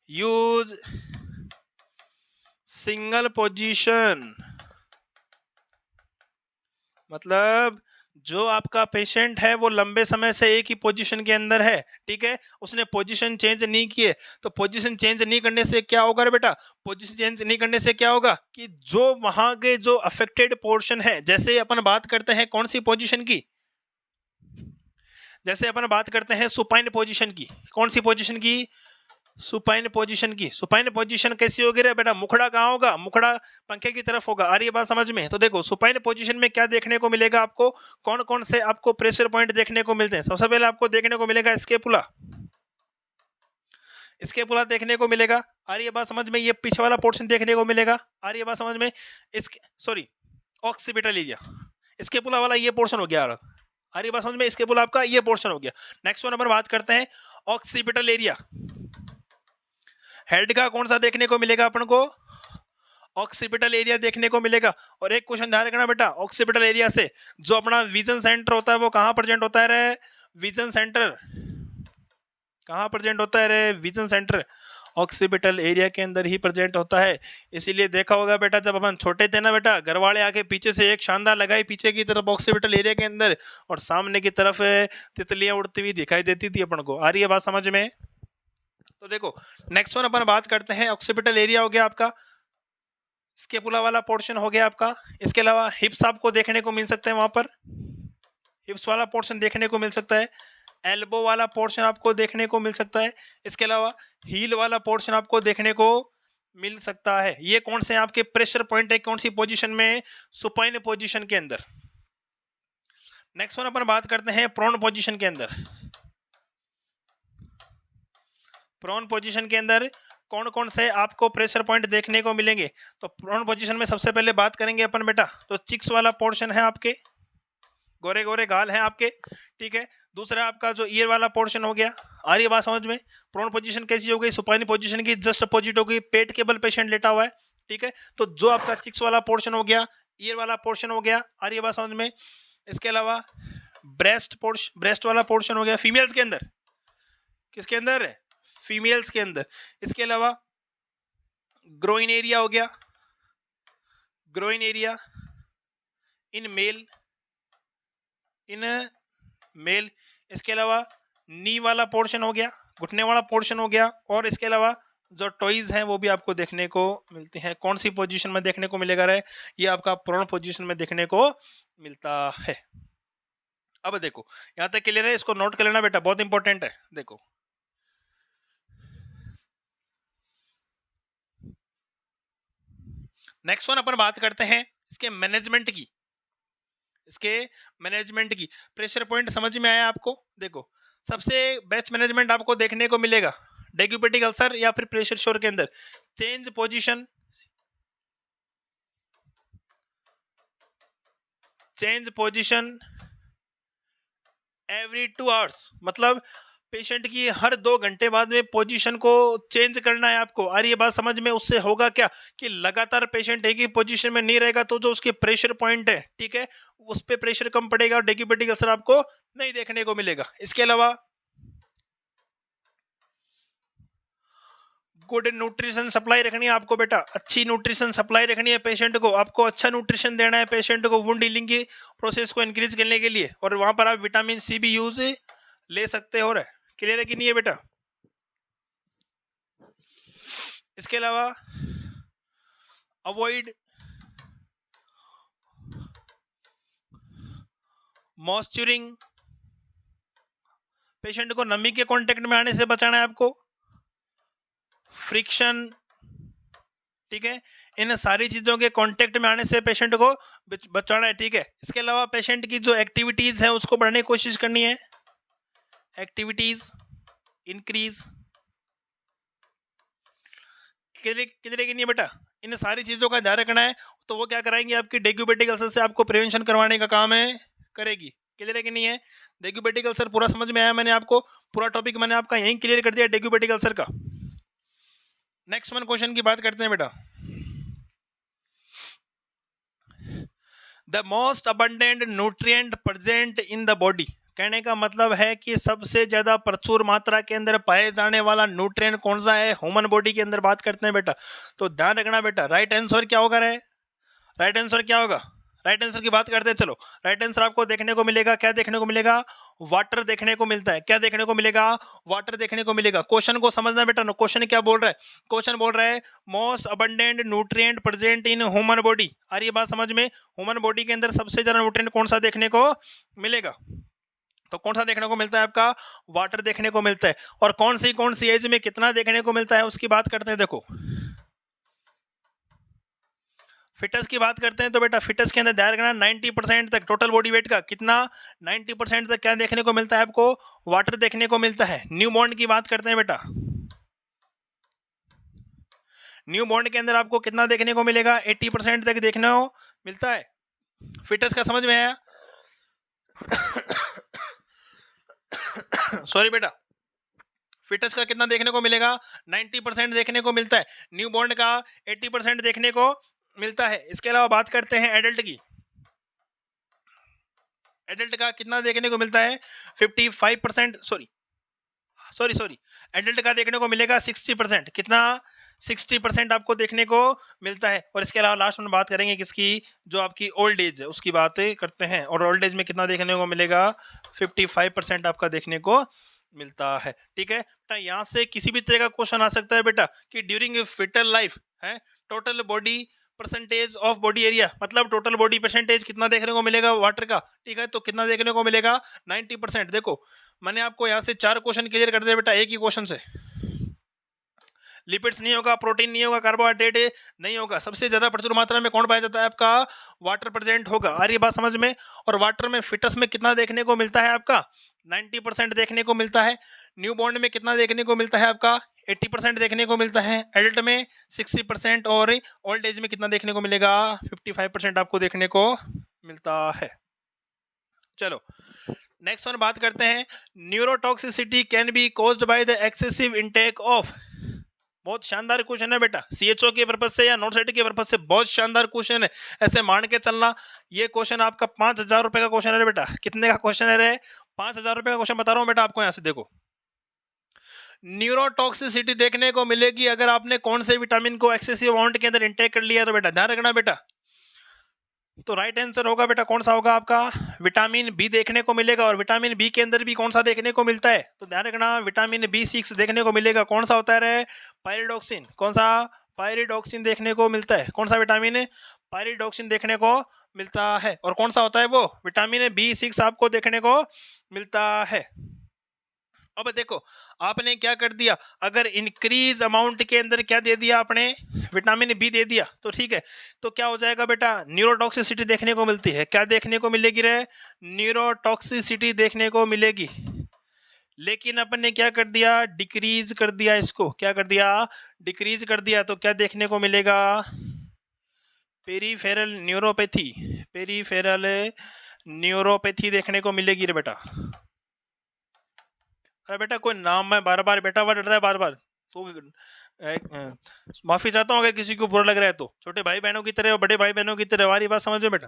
यूज सिंगल पोजीशन, मतलब जो आपका पेशेंट है वो लंबे समय से एक ही पोजीशन के अंदर है, ठीक है, उसने पोजीशन चेंज नहीं किए। तो पोजीशन चेंज नहीं करने से क्या होगा रे बेटा? पोजीशन चेंज नहीं करने से क्या होगा कि जो वहां के जो अफेक्टेड पोर्शन है, जैसे अपन बात करते हैं कौन सी पोजीशन की? जैसे अपन बात करते हैं सुपाइन पोजीशन की। कौन सी पोजीशन की? सुपाइन पोजीशन की। सुपाइन पोजीशन कैसी होगी रे बेटा? मुखड़ा कहाँ होगा? मुखड़ा पंखे की तरफ होगा। आ रही है बात समझ में? तो देखो सुपाइन पोजीशन में क्या देखने को मिलेगा आपको? कौन कौन से आपको प्रेशर पॉइंट देखने को मिलते हैं? सबसे पहले आपको देखने को मिलेगा स्केपुला। स्केपुला देखने को मिलेगा। आ रही है बात समझ में? ये पीछे वाला पोर्शन देखने को मिलेगा। आ रही है बात समझ में? Sorry, occipital area. स्केपुला वाला ये पोर्शन हो गया। आ रही है बात समझ में? स्केपुला आपका ये पोर्शन हो गया। नेक्स्ट वन नंबर बात करते हैं ऑक्सीपिटल एरिया। हेड का कौन सा देखने को मिलेगा अपन को? ऑक्सीपिटल एरिया देखने को मिलेगा। और एक क्वेश्चन ध्यान रखना बेटा, ऑक्सीपिटल एरिया से जो अपना विजन सेंटर होता है वो कहां प्रेजेंट होता है रे? विजन सेंटर कहां प्रेजेंट होता है रे? विजन सेंटर ऑक्सीपिटल एरिया के अंदर ही प्रेजेंट होता है। इसीलिए देखा होगा बेटा जब अपन छोटे थे ना बेटा, घर वाले आके पीछे से एक शानदार लगाई पीछे की तरफ ऑक्सीपिटल एरिया के अंदर, और सामने की तरफ तितलियां उड़ती हुई दिखाई देती थी अपन को। आ रही है बात समझ में? तो देखो नेक्स्ट वन अपन बात करते हैं ऑक्सीपिटल एरिया हो गया आपका, स्केपुला वाला पोर्शन हो गया आपका। इसके अलावा हिप्स आपको देखने को मिल सकते हैं, वहां पर हिप्स वाला पोर्शन देखने को मिल सकता है। एल्बो वाला पोर्शन आपको देखने को मिल सकता है। इसके अलावा हील वाला पोर्शन आपको देखने को मिल सकता है। ये कौन से आपके प्रेशर पॉइंट है? कौन सी पोजीशन में? सुपाइन पोजीशन के अंदर। नेक्स्ट वन अपन बात करते हैं प्रोन पोजीशन के अंदर। प्रोन पोजीशन के अंदर कौन कौन से आपको प्रेशर पॉइंट देखने को मिलेंगे? तो प्रोन पोजीशन में सबसे पहले बात करेंगे अपन बेटा, तो चिक्स वाला पोर्शन है आपके, गोरे गोरे गाल हैं आपके, ठीक है। दूसरा आपका जो ईयर वाला पोर्शन हो गया। आ रही है बात समझ में? प्रोन पोजीशन कैसी हो गई? सुपाइन पोजीशन की जस्ट अपोजिट हो गई, पेट के बल पेशेंट लेटा हुआ है, ठीक है। तो जो आपका चिक्स वाला पोर्शन हो गया, ईयर वाला पोर्शन हो गया। आ रही है बात समझ में? इसके अलावा ब्रेस्ट वाला पोर्शन हो गया फीमेल्स के अंदर। किसके अंदर? फीमेल्स के अंदर। इसके अलावा ग्रोइन एरिया हो गया, ग्रोइन एरिया इन मेल। इसके अलावा नी वाला पोर्शन हो गया, घुटने वाला पोर्शन हो गया। और इसके अलावा जो टॉयज हैं वो भी आपको देखने को मिलते हैं। कौन सी पोजीशन में देखने को मिलेगा रे? ये आपका प्रोन पोजीशन में देखने को मिलता है। अब देखो यहां तक क्लियर है, इसको नोट कर लेना बेटा, बहुत इंपॉर्टेंट है। देखो नेक्स्ट वन अपन बात करते हैं इसके मैनेजमेंट की। इसके मैनेजमेंट की प्रेशर पॉइंट समझ में आया आपको? देखो सबसे बेस्ट मैनेजमेंट आपको देखने को मिलेगा डेग्यूबेटिक अल्सर या फिर प्रेशर श्योर के अंदर। Change position, change position every 2 hours, मतलब पेशेंट की हर 2 घंटे बाद में पोजीशन को चेंज करना है आपको। और ये बात समझ में, उससे होगा क्या कि लगातार पेशेंट एक ही पोजीशन में नहीं रहेगा तो जो उसके प्रेशर पॉइंट है, ठीक है, उस पे प्रेशर कम पड़ेगा और डेक्यूबिटिक अल्सर आपको नहीं देखने को मिलेगा। इसके अलावा गुड न्यूट्रिशन सप्लाई रखनी है आपको बेटा, अच्छी न्यूट्रिशन सप्लाई रखनी है पेशेंट को, आपको अच्छा न्यूट्रिशन देना है पेशेंट को वुंड हीलिंग की प्रोसेस को इंक्रीज करने के लिए। और वहां पर आप विटामिन सी भी यूज ले सकते हो। क्लियर है कि नहीं है बेटा? इसके अलावा अवॉइड मॉइस्चरिंग, पेशेंट को नमी के कांटेक्ट में आने से बचाना है आपको, फ्रिक्शन, ठीक है, इन सारी चीजों के कांटेक्ट में आने से पेशेंट को बचाना है, ठीक है। इसके अलावा पेशेंट की जो एक्टिविटीज है उसको बढ़ाने की कोशिश करनी है, एक्टिविटीज इंक्रीज। क्लियर है कि नहीं बेटा? इन सारी चीजों का ध्यान रखना है, तो वो क्या कराएंगे, आपकी डेक्यूबिटिक अल्सर से आपको प्रिवेंशन करवाने का काम है करेगी। क्लियर है कि नहीं है? डेक्यूबिटिक अल्सर पूरा समझ में आया? मैंने आपको पूरा टॉपिक मैंने आपका यहीं क्लियर कर दिया डेक्यूबिटिक अल्सर का। नेक्स्ट वन क्वेश्चन की बात करते हैं बेटा। The most abundant nutrient present in the body, कहने का मतलब है कि सबसे ज्यादा प्रचुर मात्रा के अंदर पाए जाने वाला न्यूट्रिएंट कौन सा है ह्यूमन बॉडी के अंदर, बात करते हैं बेटा। तो ध्यान रखना बेटा, राइट आंसर क्या होगा रे? राइट आंसर क्या होगा? राइट आंसर की बात करते हैं, चलो। राइट आंसर आपको देखने को मिलेगा, क्या देखने को मिलेगा? वाटर देखने को मिलता है। क्या देखने को मिलेगा? वाटर देखने को मिलेगा। क्वेश्चन को समझना बेटा, क्वेश्चन क्या बोल रहा है? क्वेश्चन बोल रहा है most abundant nutrient present in human body. और ये बात समझ में, ह्यूमन बॉडी के अंदर सबसे ज्यादा न्यूट्रिएंट कौन सा देखने को मिलेगा? तो कौन सा देखने को मिलता है आपका? वाटर देखने को मिलता है। और कौन सी एज में कितना देखने को मिलता है उसकी बात करते हैं। देखो, फिटनेस की बात करते हैं तो बेटा फिटनेस के अंदर ध्यान रखना 90% तक टोटल बॉडी वेट का कितना, 90% तक क्या देखने को मिलता है आपको? वाटर देखने को मिलता है। न्यू बॉर्न की बात करते हैं बेटा, न्यू बॉर्न के अंदर आपको कितना देखने को मिलेगा? 80% तक देखने को मिलता है। फिटनेस का समझ में आया? सॉरी बेटा, फिटनेस का कितना देखने को मिलेगा? 90% देखने को मिलता है। न्यू बॉर्न का 80% देखने को मिलता है। इसके अलावा बात करते हैं एडल्ट की। एडल्ट का कितना देखने को मिलता है? 55%, सॉरी एडल्ट का देखने को मिलेगा 60%। कितना? 60% आपको देखने को मिलता है। और इसके अलावा लास्ट में बात करेंगे किसकी? जो आपकी ओल्ड एज है उसकी बातें करते हैं। और ओल्ड एज में कितना देखने को मिलेगा? 55% आपका देखने को मिलता है, ठीक है। बेटा यहाँ से किसी भी तरह का क्वेश्चन आ सकता है बेटा कि ड्यूरिंग फिटल लाइफ है total body percentage of body area, मतलब टोटल बॉडी परसेंटेज कितना देखने को मिलेगा वाटर का, ठीक है। तो कितना देखने को मिलेगा? 90%। देखो मैंने आपको यहाँ से 4 क्वेश्चन क्लियर कर दिया बेटा एक ही क्वेश्चन से। लिपिड्स नहीं होगा, प्रोटीन नहीं होगा, कार्बोहाइड्रेट नहीं होगा, सबसे ज्यादा प्रचुर मात्रा में कौन पाया जाता है आपका? वाटर प्रेजेंट होगा। आ रही है बात समझ में? और वाटर में फिटनेस में कितना देखने को मिलता है आपका? 90% देखने को मिलता है। न्यू बॉर्न में कितना देखने को मिलता है आपका? 80% देखने को मिलता है। एडल्ट में 60% और ओल्ड एज में कितना देखने को मिलेगा? 55% आपको देखने को मिलता है। चलो नेक्स्ट वन बात करते हैं, neurotoxicity can be caused by the excessive intake of. बहुत शानदार क्वेश्चन है बेटा, सीएचओ के पर्पज से या नॉट सेट के पर्पज से बहुत शानदार क्वेश्चन है। ऐसे मान के चलना ये क्वेश्चन आपका 5,000 रुपए का क्वेश्चन है बेटा। कितने का क्वेश्चन है रे? 5,000 रुपए का क्वेश्चन बता रहा हूं बेटा आपको। यहां से देखो, न्यूरोटॉक्सिसिटी देखने को मिलेगी अगर आपने कौन से विटामिन को एक्सेसिव अमाउंट के अंदर इंटेक कर लिया। तो बेटा ध्यान रखना बेटा, तो राइट आंसर होगा बेटा कौन सा होगा आपका? विटामिन बी देखने को मिलेगा। और विटामिन बी के अंदर भी कौन सा देखने को मिलता है? तो ध्यान रखना विटामिन B6 देखने को मिलेगा। कौन सा होता है रे? पायरिडॉक्सिन। कौन सा? पायरिडॉक्सिन देखने को मिलता है। कौन सा विटामिन? पायरिडॉक्सिन देखने को मिलता है। और कौन सा होता है वो? विटामिन B6 आपको देखने को मिलता है। अब देखो आपने क्या कर दिया, अगर इंक्रीज अमाउंट के अंदर क्या दे दिया आपने? विटामिन बी दे दिया, तो ठीक है। तो क्या हो जाएगा बेटा? न्यूरोटॉक्सिसिटी देखने को मिलती है। क्या देखने को मिलेगी रे? न्यूरोटॉक्सिसिटी देखने को मिलेगी। लेकिन अपन ने क्या कर दिया? डिक्रीज कर दिया इसको। क्या कर दिया? डिक्रीज कर दिया। तो क्या देखने को मिलेगा? पेरीफेरल न्यूरोपैथी, पेरीफेरल न्यूरोपैथी देखने को मिलेगी रे बेटा। अरे बेटा कोई नाम में बार बार बेटा वर्ड है बार बार, तो माफी चाहता हूँ अगर किसी को बुरा लग रहा है तो, छोटे भाई बहनों की तरह और बड़े भाई बहनों की तरह हमारी बात समझो बेटा,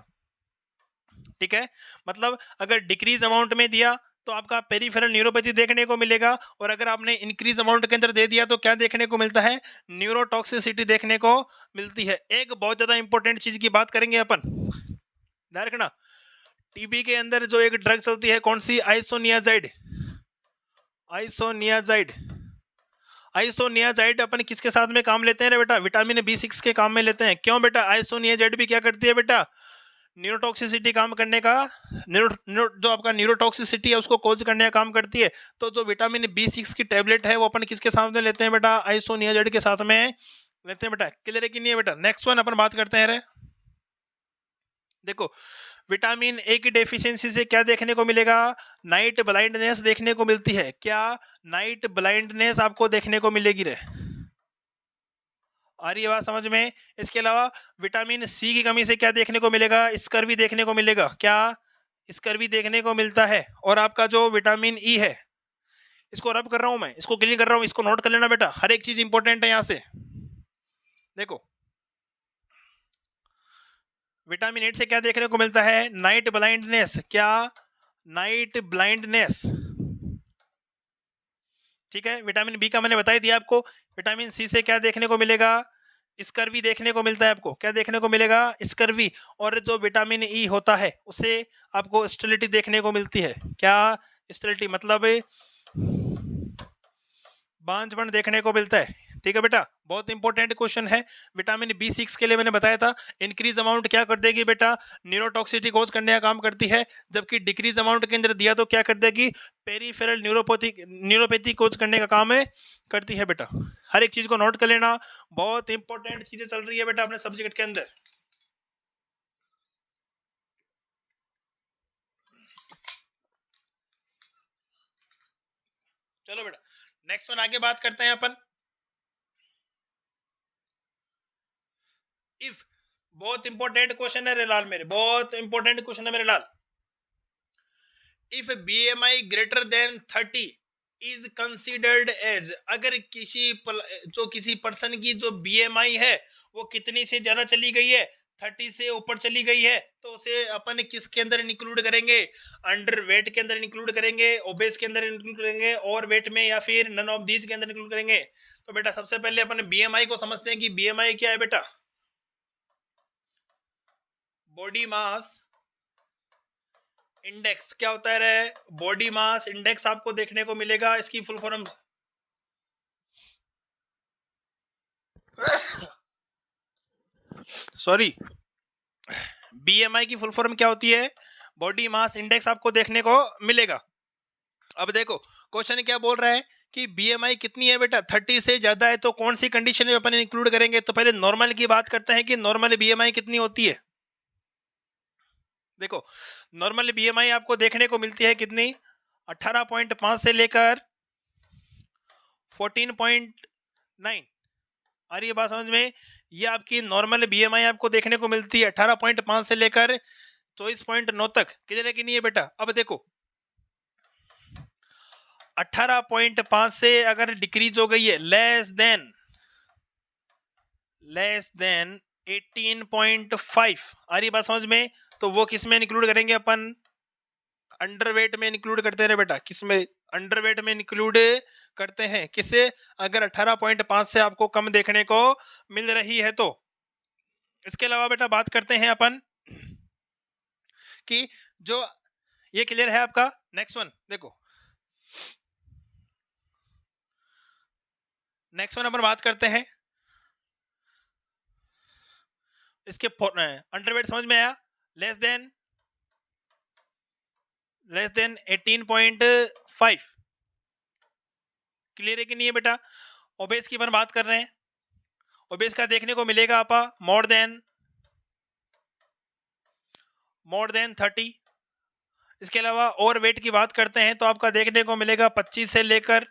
ठीक है। मतलब अगर डिक्रीज अमाउंट में दिया तो आपका पेरीफेरल न्यूरोपैथी देखने को मिलेगा, और अगर आपने इंक्रीज अमाउंट के अंदर दे दिया तो क्या देखने को मिलता है, न्यूरोटॉक्सिसिटी देखने को मिलती है। एक बहुत ज्यादा इंपॉर्टेंट चीज की बात करेंगे अपन, ध्यान रखना, टीबी के अंदर जो एक ड्रग चलती है कौन सी, आइसोनियाजाइड, आइसोनियाजाइड, आइसोनियाजाइड अपन किसके साथ में काम लेते हैं रे बेटा, विटामिन B6 के काम में लेते हैं। क्यों बेटा, आइसोनियाजाइड भी क्या करती है बेटा, न्यूरोटॉक्सिसिटी काम करने का, जो आपका न्यूरोटॉक्सिसिटी है उसको कोज करने का काम करती है। तो जो विटामिन B6 की टेबलेट है वो अपन किसके साथ में लेते हैं बेटा, आइसोनियाजाइड के साथ में लेते हैं बेटा। क्लियर है कि नहीं है बेटा। नेक्स्ट वन अपन बात करते हैं रे, देखो विटामिन ए की डेफिशिएंसी से क्या देखने को मिलेगा, नाइट ब्लाइंडनेस देखने को मिलती है। क्या नाइट ब्लाइंडनेस आपको देखने को मिलेगी रे, आ रही है बात समझ में। इसके अलावा विटामिन सी की कमी से क्या देखने को मिलेगा, स्कर्वी देखने को मिलेगा। क्या स्कर्वी देखने को मिलता है। और आपका जो विटामिन ई है, इसको रब कर रहा हूं मैं, इसको क्लियर कर रहा हूं, इसको नोट कर लेना बेटा, हर एक चीज इंपॉर्टेंट है यहां से। देखो विटामिन 8 से क्या देखने को मिलता है, नाइट ब्लाइंडनेस। क्या नाइट ब्लाइंडनेस, ठीक है। विटामिन बी का मैंने बता ही दिया आपको। विटामिन सी से क्या देखने को मिलेगा, स्कर्वी देखने को मिलता है आपको। क्या देखने को मिलेगा, स्कर्वी। और जो विटामिन ई होता है उससे आपको स्टेरिलिटी देखने को मिलती है। क्या स्टेरिलिटी मतलब बांझपन देखने को मिलता है, ठीक है बेटा। बहुत इंपॉर्टेंट क्वेश्चन है। विटामिन B6 के लिए मैंने बताया था, इंक्रीज अमाउंट क्या कर देगी बेटा, न्यूरोटॉक्सिसिटी कोज करने का काम करती है, जबकि डिक्रीज अमाउंट के अंदर दिया तो क्या कर देगी, पेरीफेरल न्यूरोपैथी कोज करने का काम है करती है बेटा। हर एक चीज को नोट कर लेना, बहुत इंपॉर्टेंट चीजें चल रही है बेटा अपने सब्जेक्ट के अंदर। चलो बेटा नेक्स्ट वन आगे बात करते हैं अपन। इफ, बहुत इंपॉर्टेंट क्वेश्चन है रे लाल मेरे, बहुत इंपॉर्टेंट क्वेश्चन है मेरे लाल। If BMI greater than 30 is considered as, अगर किसी पर्सन की जो BMI है वो कितनी से ज्यादा चली गई है, 30 से ऊपर चली गई है, तो उसे अपन किसके अंदर इंक्लूड करेंगे, अंडर वेट के अंदर इंक्लूड करेंगे, ओबेस के अंदर इंक्लूड करेंगे, और वेट में, या फिर नन ऑफ दीज के अंदर इंक्लूड करेंगे। तो बेटा सबसे पहले अपन BMI को समझते हैं कि BMI क्या है बेटा, बॉडी मास इंडेक्स। क्या होता है रे, बॉडी मास इंडेक्स आपको देखने को मिलेगा। इसकी फुल फॉर्म सॉरी, BMI की फुल फॉर्म क्या होती है, बॉडी मास इंडेक्स आपको देखने को मिलेगा। अब देखो क्वेश्चन क्या बोल रहा है कि BMI कितनी है बेटा, 30 से ज्यादा है, तो कौन सी कंडीशन में अपन इंक्लूड करेंगे। तो पहले नॉर्मल की बात करते हैं कि नॉर्मल BMI कितनी होती है। देखो नॉर्मल BMI आपको देखने को मिलती है कितनी, 18.5 से लेकर 14.9। आ रही है बात समझ में। ये आपकी नॉर्मल BMI आपको देखने को मिलती है 18.5 से लेकर 24.9 तक। क्लियर है कि नहीं है बेटा। अब देखो 18.5 से अगर डिक्रीज हो गई है लेस देन 18.5, आ रही बात समझ में, तो वो किस में इंक्लूड करेंगे अपन, अंडरवेट में इंक्लूड करते हैं बेटा। किस में, अंडरवेट में इंक्लूड करते हैं। किसे, अगर 18.5 से आपको कम देखने को मिल रही है तो। इसके अलावा बेटा बात करते हैं अपन कि जो, ये क्लियर है आपका। नेक्स्ट वन देखो, नेक्स्ट वन अपन बात करते हैं इसके अंडरवेट समझ में आया, लेस देन 18.5। क्लियर है कि नहीं है बेटा। ओबेस की अपन बात कर रहे हैं, ओबेस का देखने को मिलेगा आपा मोर देन 30। इसके अलावा ओवर वेट की बात करते हैं तो आपका देखने को मिलेगा 25 से लेकर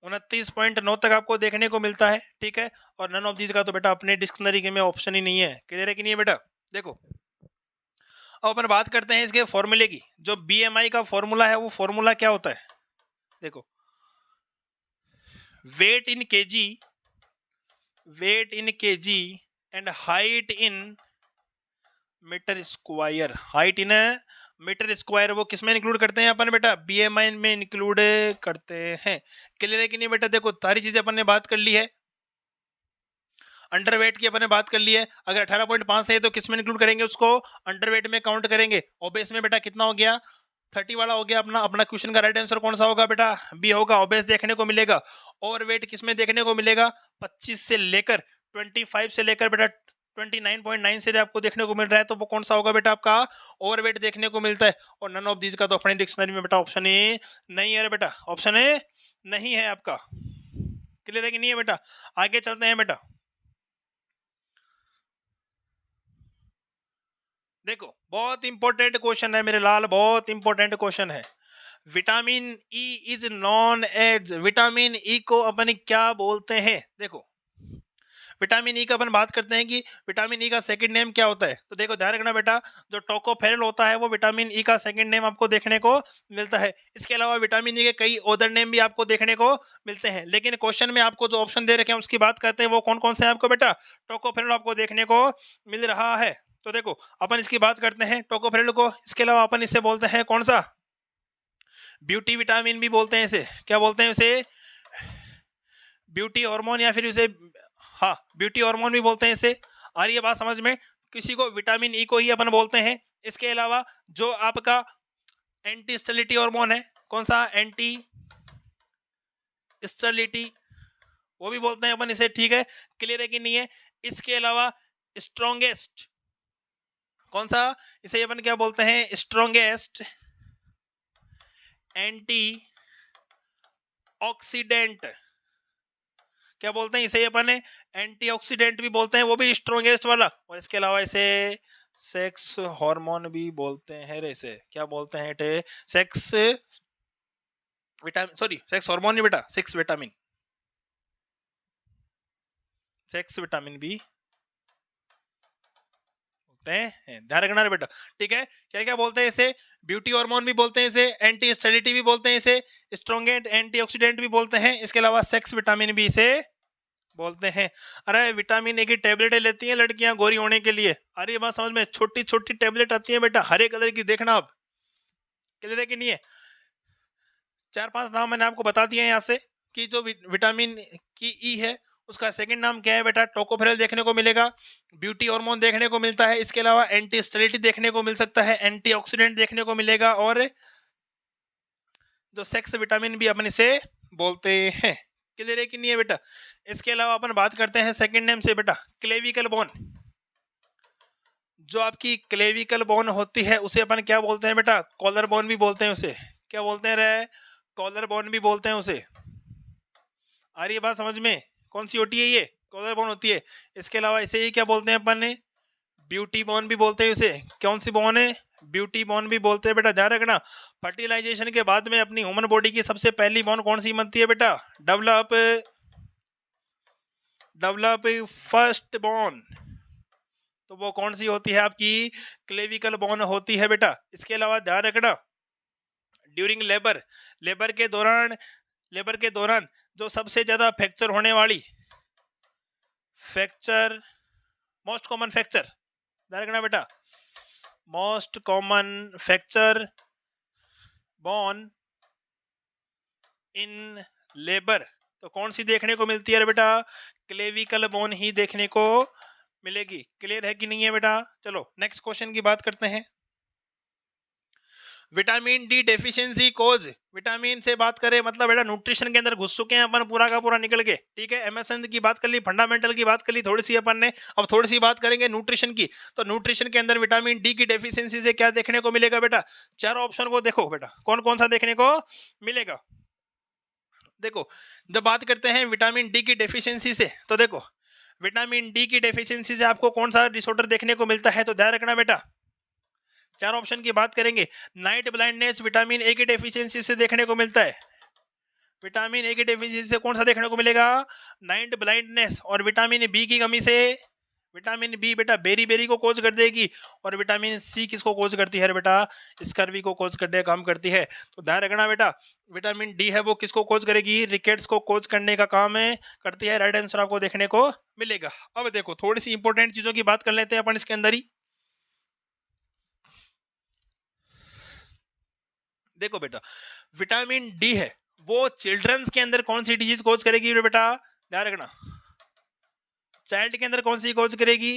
29.9 तक आपको देखने को मिलता है, ठीक है। और नन ऑफ दीज का तो बेटा अपने डिक्शनरी में ऑप्शन ही नहीं है। क्लियर है कि नहीं है बेटा? देखो अब अपन बात करते हैं इसके फॉर्मूले की। जो बीएमआई का फॉर्मूला है वो फॉर्मूला क्या होता है? देखो, weight in KG and height in metre square. Height in metre square वो किस में इंक्लूड करते हैं अपन बेटा? बीएमआई में इंक्लूड करते हैं। क्लियर है कि नहीं बेटा? देखो सारी चीजें अपन ने बात कर ली है। अंडरवेट की अपन ने बात कर ली है। अगर 18.5 है तो किस में इंक्लूड करेंगे? उसको अंडरवेट में काउंट करेंगे। ओबेस में बेटा कितना हो गया? 30 वाला हो गया। अपना क्वेश्चन का राइट आंसर कौन सा होगा बेटा? बी होगा। ओबेस देखने को मिलेगा। ओवरवेट किस में देखने को मिलेगा? 25 से लेकर 25 से लेकर बेटा 29.9 से आपको देखने को मिल रहा है, तो वो कौन सा होगा बेटा? आपका ओवरवेट देखने को मिलता है। और नन ऑफ दीज का तो अपने डिक्शनरी में बेटा ऑप्शन ए नहीं है बेटा। ऑप्शन ए नहीं है आपका। क्लियर है कि नहीं है बेटा? आगे चलते हैं बेटा। देखो बहुत इंपॉर्टेंट क्वेश्चन है मेरे लाल, बहुत इंपॉर्टेंट क्वेश्चन है। Vitamin E is known as, vitamin E को अपन क्या बोलते हैं? देखो विटामिन ई का अपन बात करते हैं कि विटामिन ई का सेकंड नेम क्या होता है। तो देखो ध्यान रखना बेटा, जो टोकोफेरल होता है वो विटामिन ई का सेकंड नेम आपको देखने को मिलता है। इसके अलावा विटामिन ई के कई अदर नेम भी आपको देखने को मिलते हैं, लेकिन क्वेश्चन में आपको जो ऑप्शन दे रखे हैं उसकी बात करते हैं, वो कौन कौन से हैं आपको बेटा? टोकोफेरल आपको देखने को मिल रहा है। तो देखो अपन इसकी बात करते हैं टोकोफेरल को। इसके अलावा अपन इसे बोलते हैं कौन सा? ब्यूटी विटामिन भी बोलते हैं इसे। क्या बोलते हैं इसे? ब्यूटी हार्मोन, या फिर इसे हाँ ब्यूटी हार्मोन भी बोलते हैं इसे। आ रही है बात समझ में? किसी को विटामिन ई को ही अपन बोलते हैं। इसके अलावा जो आपका एंटी स्टेरिलिटी हार्मोन है, कौन सा? एंटी स्टेरिलिटी, वो भी बोलते हैं अपन इसे, ठीक है। क्लियर है कि नहीं है? इसके अलावा स्ट्रॉन्गेस्ट, कौन सा? इसे अपन क्या बोलते हैं? Strongest anti oxidant. क्या बोलते हैं इसे अपन? एंटीऑक्सीडेंट भी बोलते हैं, वो भी स्ट्रॉन्गेस्ट वाला। और इसके अलावा इसे सेक्स हार्मोन भी बोलते हैं। इसे क्या बोलते हैं? Sex vitamin, sorry sex hormone नहीं बेटा, सेक्स विटामिन, सेक्स विटामिन भी बोलते हैं। ध्यान रखना रे बेटा, ठीक है। क्या क्या बोलते हैं इसे? ब्यूटी हार्मोन भी बोलते हैं इसे, एंटी स्टेरिलिटी भी बोलते हैं इसे, स्ट्रॉन्गेंट एंटीऑक्सीडेंट भी बोलते हैं। इसके अलावा सेक्स विटामिन भी इसे बोलते हैं। अरे विटामिन ए की टेबलेटें लेती हैं लड़कियां गोरी होने के लिए। अरे ये बात समझ में? छोटी छोटी टेबलेट आती है बेटा, हरे कलर की, देखना आप। क्लियर है कि नहीं है? 4-5 नाम मैंने आपको बता दिए यहाँ से कि जो विटामिन की ई है उसका सेकंड नाम क्या है बेटा? टोकोफेरल देखने को मिलेगा, ब्यूटी हार्मोन देखने को मिलता है, इसके अलावा एंटी स्टेरिलिटी देखने को मिल सकता है, एंटीऑक्सीडेंट देखने को मिलेगा, और जो सेक्स विटामिन भी अपन इसे बोलते हैं। क्लियर है कि नहीं है बेटा? इसके अलावा अपन बात करते हैं सेकंड नेम से बेटा, क्लेविकल बोन। जो आपकी क्लेविकल बोन होती है उसे अपन क्या बोलते हैं बेटा? कॉलर बोन भी बोलते हैं उसे। क्या बोलते हैं रे? कॉलर बोन भी बोलते हैं उसे। आ रही है बात समझ में? कौन सी होती है ये? कॉलर बोन होती है। इसके अलावा इसे ही क्या बोलते हैं अपन ने? ब्यूटी बोन भी बोलते हैं उसे। कौन सी बोन है? ब्यूटी बोन भी बोलते हैं बेटा। ध्यान रखना, फर्टिलाइजेशन के बाद में अपनी ह्यूमन बॉडी की सबसे पहली बोन कौन सी बनती है बेटा? डेवलप फर्स्ट बोन, तो वो कौन सी होती है? आपकी क्लेविकल बोन होती है बेटा। इसके अलावा ध्यान रखना, ड्यूरिंग लेबर के दौरान जो सबसे ज्यादा फ्रैक्चर होने वाली मोस्ट कॉमन फ्रैक्चर, ध्यान रखना बेटा, most common fracture bone in labour, तो कौन सी देखने को मिलती है बेटा? क्लेविकल बोन ही देखने को मिलेगी। क्लियर है कि नहीं है बेटा? चलो नेक्स्ट क्वेश्चन की बात करते हैं। विटामिन डी डेफिशिएंसी कोज। विटामिन से बात करें मतलब बेटा न्यूट्रिशन के अंदर घुस चुके हैं अपन पूरा का पूरा निकल के, ठीक है। एमएसएन की बात कर ली, फंडामेंटल की बात कर ली थोड़ी सी अपन ने, अब थोड़ी सी बात करेंगे न्यूट्रिशन की। तो न्यूट्रिशन के अंदर विटामिन डी की डेफिशिएंसी से क्या देखने को मिलेगा बेटा? चारों ऑप्शन को देखो बेटा, कौन कौन सा देखने को मिलेगा। देखो जब बात करते हैं विटामिन डी की डेफिशिएंसी से, तो देखो विटामिन डी की डेफिशिएंसी से आपको कौन सा डिसऑर्डर देखने को मिलता है? तो ध्यान रखना बेटा, चार ऑप्शन की बात करेंगे। नाइट ब्लाइंडनेस विटामिन ए की डेफिशिएंसी से देखने को मिलता है, विटामिन ए की डेफिशिएंसी से कौन सा देखने को मिलेगा, नाइट ब्लाइंडनेस। और विटामिन बी की कमी से विटामिन बी बेटा बेरी बेरी को कोज कर देगी, और विटामिन सी किसको कोज करती है बेटा, स्कर्वी को कोज करने का काम करती है। तो ध्यान रखना बेटा, विटामिन डी है वो किसको कोज करेगी, रिकेट्स को कोज करने का काम है करती है। राइट आंसर आपको देखने को मिलेगा। अब देखो थोड़ी सी इंपॉर्टेंट चीजों की बात कर लेते हैं अपन इसके अंदर ही। देखो बेटा, विटामिन डी है वो चिल्ड्रंस के अंदर कौन सी डिजीज कोज करेगी बेटा, ध्यान रखना। चाइल्ड के अंदर कौन सी कोज करेगी,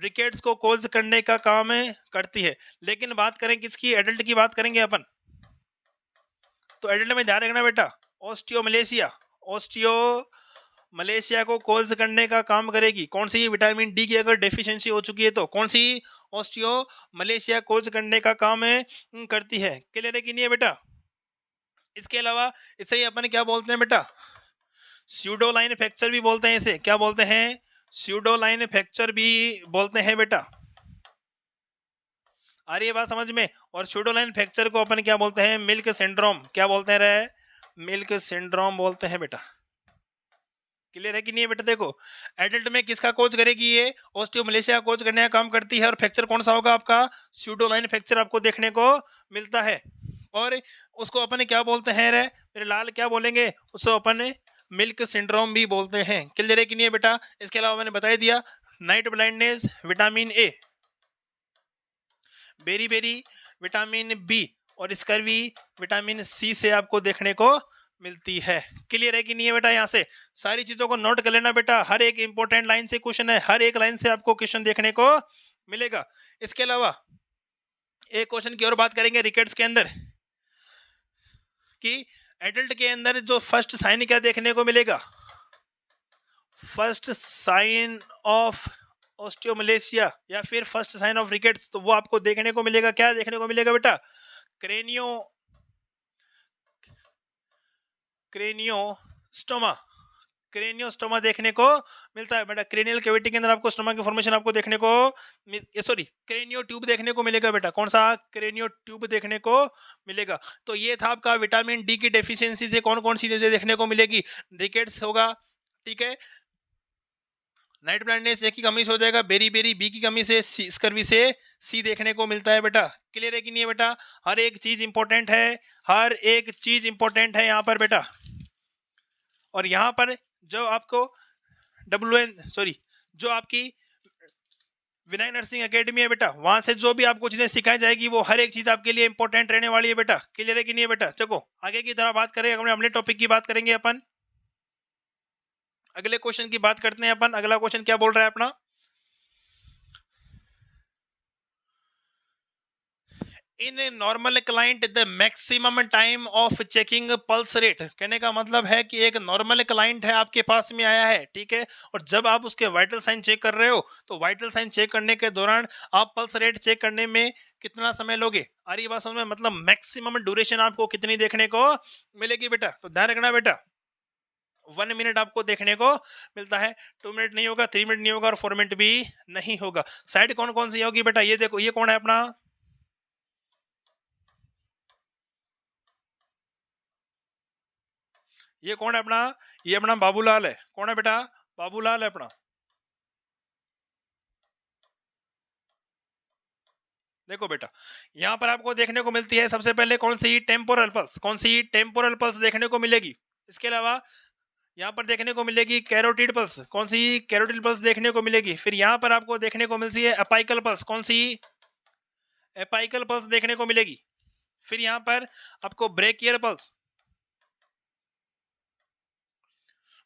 रिकेट्स को कोज करने का काम है करती है। लेकिन बात करें किसकी, एडल्ट की बात करेंगे अपन, तो एडल्ट में ध्यान रखना बेटा, ऑस्टियोमलेशिया, ऑस्टियो मलेशिया को कोज करने का काम करेगी कौन सी, विटामिन डी की अगर डेफिशिएंसी हो चुकी है तो कौन सी, ऑस्टियो मलेशिया कोज करने का काम है करती है। क्लियर है कि नहीं है बेटा। इसके अलावा इसे ही अपन क्या बोलते हैं बेटा, स्यूडोलाइन फ्रैक्चर भी बोलते हैं। इसे क्या बोलते हैं, स्यूडोलाइन फ्रैक्चर भी बोलते हैं बेटा। आ रही है बात समझ में। और स्यूडोलाइन फ्रैक्चर को अपन क्या बोलते हैं, मिल्क सिंड्रोम, क्या बोलते हैं रे, मिल्क सिंड्रोम बोलते हैं बेटा। क्लियर है कि नहीं है बेटा। देखो एडल्ट में किसका कोच करेगी, ये ऑस्टियोमलेशिया कोच करने का काम करती है। और फ्रैक्चर कौन सा होगा आपका, स्यूडोलाइन फ्रैक्चर आपको देखने को मिलता है। और उसको अपन क्या बोलते हैं रे मेरे लाल, क्या बोलेंगे, उसको अपन मिल्क सिंड्रोम भी बोलते हैं। क्लियर है कि नहीं है बेटा। इसके अलावा मैंने बता दिया, night blindness vitamin A, beriberi vitamin B, और स्कर्वी विटामिन सी से आपको देखने को मिलती है। क्लियर है कि नहीं है बेटा। यहाँ से सारी चीजों को नोट कर लेना बेटा, हर एक इंपॉर्टेंट लाइन से क्वेश्चन है, हर एक लाइन से आपको क्वेश्चन देखने को मिलेगा। इसके अलावा एक क्वेश्चन की और बात करेंगे रिकेट्स के अंदर, कि एडल्ट के अंदर जो फर्स्ट साइन क्या देखने को मिलेगा, फर्स्ट साइन ऑफ ऑस्टियोमलेशिया या फिर फर्स्ट साइन ऑफ रिकेट्स, तो वो आपको देखने को मिलेगा, क्या देखने को मिलेगा बेटा, क्रेनियोस्टोमा, क्रेनियोस्टोमा देखने को मिलता है बेटा। क्रेनियल कैविटी के अंदर आपको स्टोमा की फॉर्मेशन आपको देखने को सॉरी क्रेनियो ट्यूब देखने को मिलेगा बेटा। कौन सा, क्रेनियो ट्यूब देखने को मिलेगा। तो ये था आपका विटामिन डी की डेफिशिएंसी से कौन कौन सी चीजें देखने को मिलेगी, रिकेट्स होगा, ठीक है, नाइट ब्लाइंडनेस ए की कमी से हो जाएगा, बेरी बेरी बी की कमी से, स्कर्वी से सी देखने को मिलता है बेटा। क्लियर है कि नहीं है बेटा। हर एक चीज इंपॉर्टेंट है, हर एक चीज इंपॉर्टेंट है यहाँ पर बेटा। और यहाँ पर जो आपको जो आपकी विनायक नर्सिंग एकेडमी है बेटा, वहां से जो भी आपको चीजें सिखाई जाएगी वो हर एक चीज आपके लिए इंपॉर्टेंट रहने वाली है बेटा। क्लियर है कि नहीं है बेटा। चलो आगे की तरह बात करें, अगले टॉपिक की बात करेंगे अपन, अगले क्वेश्चन की बात करते हैं अपन। अगला क्वेश्चन क्या बोल रहा है अपना, in normal client the maximum time of checking pulse rate. कहने का मतलब है कि एक नॉर्मल क्लाइंट है आपके पास में आया है, ठीक है, और जब आप उसके वाइटल साइन चेक कर रहे हो तो वाइटल साइन चेक करने के दौरान आप पल्स रेट चेक करने में कितना समय लोगे। आ रही बात समझ में, मतलब मैक्सिमम ड्यूरेशन आपको कितनी देखने को मिलेगी बेटा। तो ध्यान रखना बेटा, 1 मिनट आपको देखने को मिलता है, 2 मिनट नहीं होगा, 3 मिनट नहीं होगा, और 4 मिनट भी नहीं होगा। साइड कौन कौन सी होगी बेटा, ये देखो, ये कौन है अपना, ये कौन है अपना, ये अपना बाबूलाल है। कौन है बेटा, बाबूलाल है अपना। देखो बेटा, यहां पर आपको देखने को मिलती है सबसे पहले कौन सी, टेम्पोरल पल्स, कौन सी, टेम्पोरल पल्स देखने को मिलेगी। इसके अलावा यहाँ पर देखने को मिलेगी कैरोटिड पल्स, कौन सी, कैरोटिड पल्स देखने को मिलेगी। फिर यहाँ पर आपको देखने को मिलती है अपाइकल पल्स, कौन सी, अपाइकल पल्स देखने को मिलेगी। फिर यहाँ पर आपको ब्रेकियल पल्स,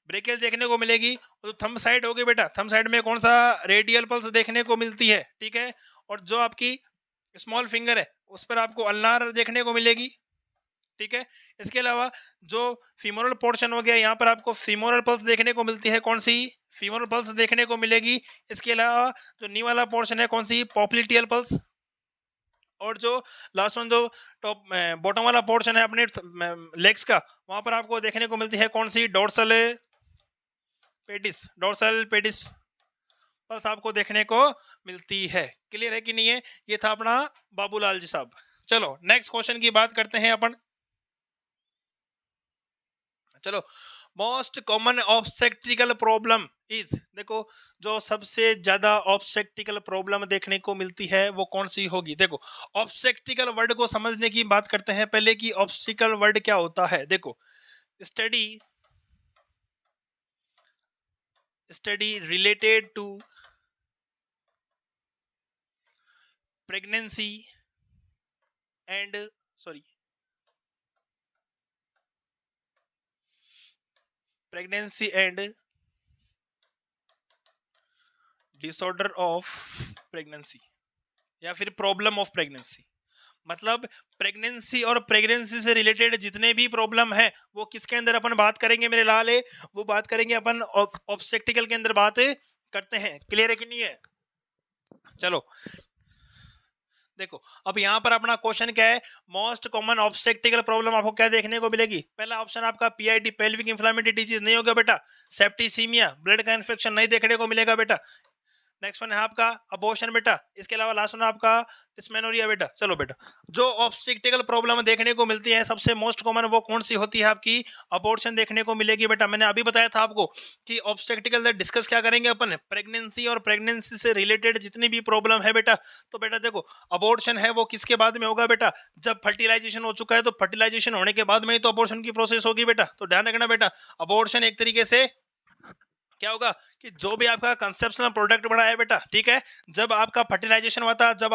ब्रेकियल देखने को मिलेगी। और थंब साइड होगी बेटा, थंब साइड में कौन सा, रेडियल पल्स देखने को मिलती है, ठीक है। और जो आपकी स्मॉल फिंगर है उस पर आपको अल्नार देखने को मिलेगी, ठीक है। इसके अलावा जो फीमोरल पोर्शन हो गया, यहाँ पर आपको फीमोरल पल्स देखने को मिलती है, कौन सी, फीमोरल पल्स देखने को मिलेगी। इसके अलावा जो नी वाला पोर्शन है, कौन सी, पॉप्लिटियल पल्स। और जो लास्ट वन, जो टॉप बॉटम वाला पोर्शन है अपने लेग्स का, वहां पर आपको देखने को मिलती है कौन सी, dorsal pedis, dorsal pedis pulse आपको देखने को मिलती है। क्लियर है कि नहीं है। ये था अपना बाबूलाल जी साहब। चलो नेक्स्ट क्वेश्चन की बात करते हैं अपन। चलो, मोस्ट कॉमन ऑब्स्टेक्टिकल प्रॉब्लम इज, देखो जो सबसे ज्यादा ऑब्स्टेक्टिकल प्रॉब्लम देखने को मिलती है वो कौन सी होगी। देखो, ऑब्स्टेक्टिकल वर्ड को समझने की बात करते हैं पहले कि ऑब्स्टिकल वर्ड क्या होता है। देखो, study related to pregnancy and sorry pregnancy and disorder of pregnancy या फिर प्रॉब्लम ऑफ प्रेगनेंसी। मतलब प्रेगनेंसी और प्रेगनेंसी से रिलेटेड जितने भी प्रॉब्लम है वो किसके अंदर अपन बात करेंगे मेरे लाल है, वो बात करेंगे अपन ऑब्स्टेक्टिकल के अंदर बात करते हैं। क्लियर है कि नहीं है? चलो देखो, अब यहाँ पर अपना क्वेश्चन क्या है, मोस्ट कॉमन ऑब्स्टेक्टिकल प्रॉब्लम आपको क्या देखने को मिलेगी। पहला ऑप्शन आपका पीआईटी, पेल्विक इंफ्लेमेटरी डिजीज नहीं होगा बेटा। सेप्टिसीमिया, ब्लड का इन्फेक्शन नहीं देखने को मिलेगा बेटा। नेक्स्ट वन है आपका अबॉर्शन बेटा। इसके अलावा लास्ट वन आपका डिस्मेनोरिया बेटा। चलो बेटा, जो ऑब्स्टेक्टिकल प्रॉब्लम देखने को मिलती है सबसे मोस्ट कॉमन वो कौन सी होती है आपकी, अबॉर्शन देखने को मिलेगी बेटा। मैंने अभी बताया था आपको कि ऑब्स्टेक्टिकल डिस्कस क्या करेंगे अपन, प्रेगनेंसी और प्रेगनेंसी से रिलेटेड जितनी भी प्रॉब्लम है बेटा। तो बेटा देखो, अबॉर्शन है वो किसके बाद में होगा बेटा, जब फर्टिलाइजेशन हो चुका है। तो फर्टिलाइजेशन होने के बाद में ही तो अबॉर्शन की प्रोसेस होगी बेटा। तो ध्यान रखना बेटा, अबॉर्शन एक तरीके से क्या होगा कि जो भी आपका कंसेप्शनल प्रोडक्ट बना है बेटा, ठीक है, जब आपका फर्टिलाइजेशन हुआ था, जब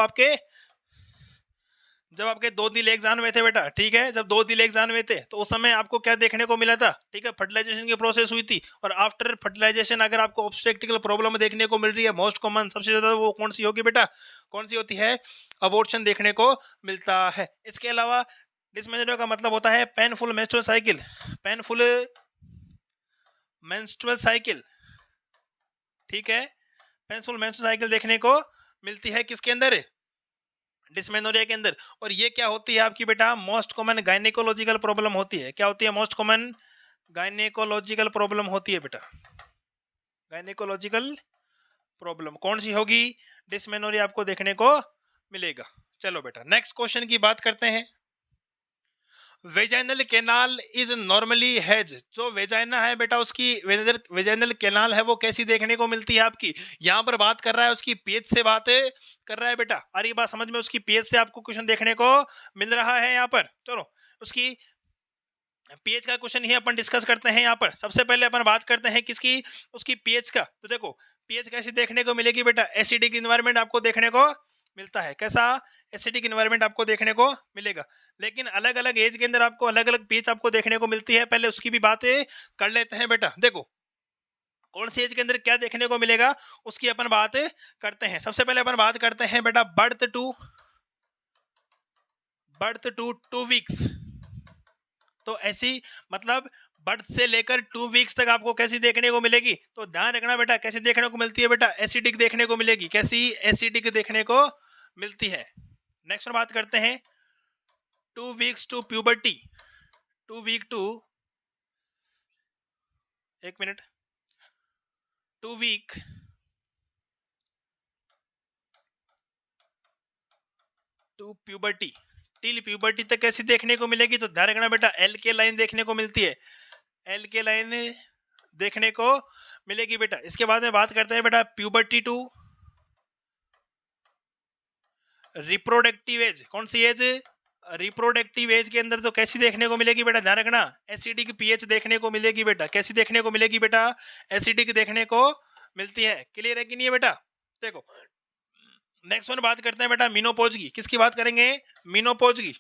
आपके 2 दिल एक जान में थे बेटा, ठीक है, जब 2 दिल एक जान में थे तो उस समय आपको क्या देखने को मिला था, ठीक है, फर्टिलाइजेशन की प्रोसेस हुई थी। और आफ्टर फर्टिलाइजेशन अगर आपको ऑब्स्टेक्टिकल प्रॉब्लम देखने को मिल रही है, मोस्ट कॉमन सबसे ज्यादा वो कौन सी होगी बेटा, कौन सी होती है, अबॉर्शन देखने को मिलता है। इसके अलावा डिसमेनोरिया का मतलब होता है painful menstrual cycle, painful menstrual cycle, ठीक है, पेनफुल मेंस्ट्रुअल साइकिल देखने को मिलती है किसके अंदर, डिस्मेनोरिया के अंदर। और ये क्या होती है आपकी बेटा, मोस्ट कॉमन गायनेकोलॉजिकल प्रॉब्लम होती है। क्या होती है, मोस्ट कॉमन गायनेकोलॉजिकल प्रॉब्लम होती है बेटा। गायनेकोलॉजिकल प्रॉब्लम कौन सी होगी, डिस्मेनोरिया आपको देखने को मिलेगा। चलो बेटा, नेक्स्ट क्वेश्चन की बात करते हैं। Vaginal canal is normally has, जो वेजाइना है बेटा उसकी वेजाइनल कैनाल है वो कैसी देखने को मिलती है आपकी। यहाँ पर बात कर रहा है उसकी पेज से बात कर रहा है बेटा। अरे बात समझ में, उसकी पेज से आपको क्वेश्चन देखने को मिल रहा है यहाँ पर। चलो उसकी पेज का क्वेश्चन ही अपन डिस्कस करते हैं। यहाँ पर सबसे पहले अपन बात करते हैं किसकी, उसकी पेज का। तो देखो पेज कैसी देखने को मिलेगी बेटा, एसिडिक इन्वायरमेंट आपको देखने को मिलता है। कैसा, एसिडिक इन्वायरमेंट आपको देखने को मिलेगा। लेकिन अलग अलग एज के अंदर आपको अलग अलग पेज आपको देखने को मिलती है, पहले उसकी भी बातें कर लेते हैं बेटा। देखो कौन सी एज के अंदर क्या देखने को मिलेगा उसकी अपन बात करते हैं। सबसे पहले अपन बात करते हैं बेटा बर्थ टू 2 वीक्स। तो ऐसी मतलब बर्थ से लेकर 2 वीक्स तक आपको कैसी देखने को मिलेगी, तो ध्यान रखना बेटा कैसी देखने को मिलती है बेटा, एसिडिक देखने को मिलेगी। कैसी, एसिडिक देखने को मिलती है। नेक्स्ट बात करते हैं 2 weeks to puberty, 2 week to, एक मिनट, 2 week to puberty, till puberty तक कैसी देखने को मिलेगी। तो ध्यान रखना बेटा एल के लाइन देखने को मिलती है, एल के लाइन देखने को मिलेगी बेटा। इसके बाद में बात करते हैं बेटा प्यूबर्टी टू रिप्रोडक्टिव एज, कौन सी एज, रिप्रोडक्टिव एज के अंदर तो कैसी देखने को मिलेगी बेटा, ध्यान रखना एसिडिक पीएच देखने को मिलेगी बेटा। कैसी देखने को मिलेगी बेटा, एसिडिक देखने को मिलती है। क्लियर है कि नहीं है बेटा। देखो नेक्स्ट वन बात करते हैं बेटा मीनोपॉज की। किसकी बात करेंगे, मीनोपॉज की।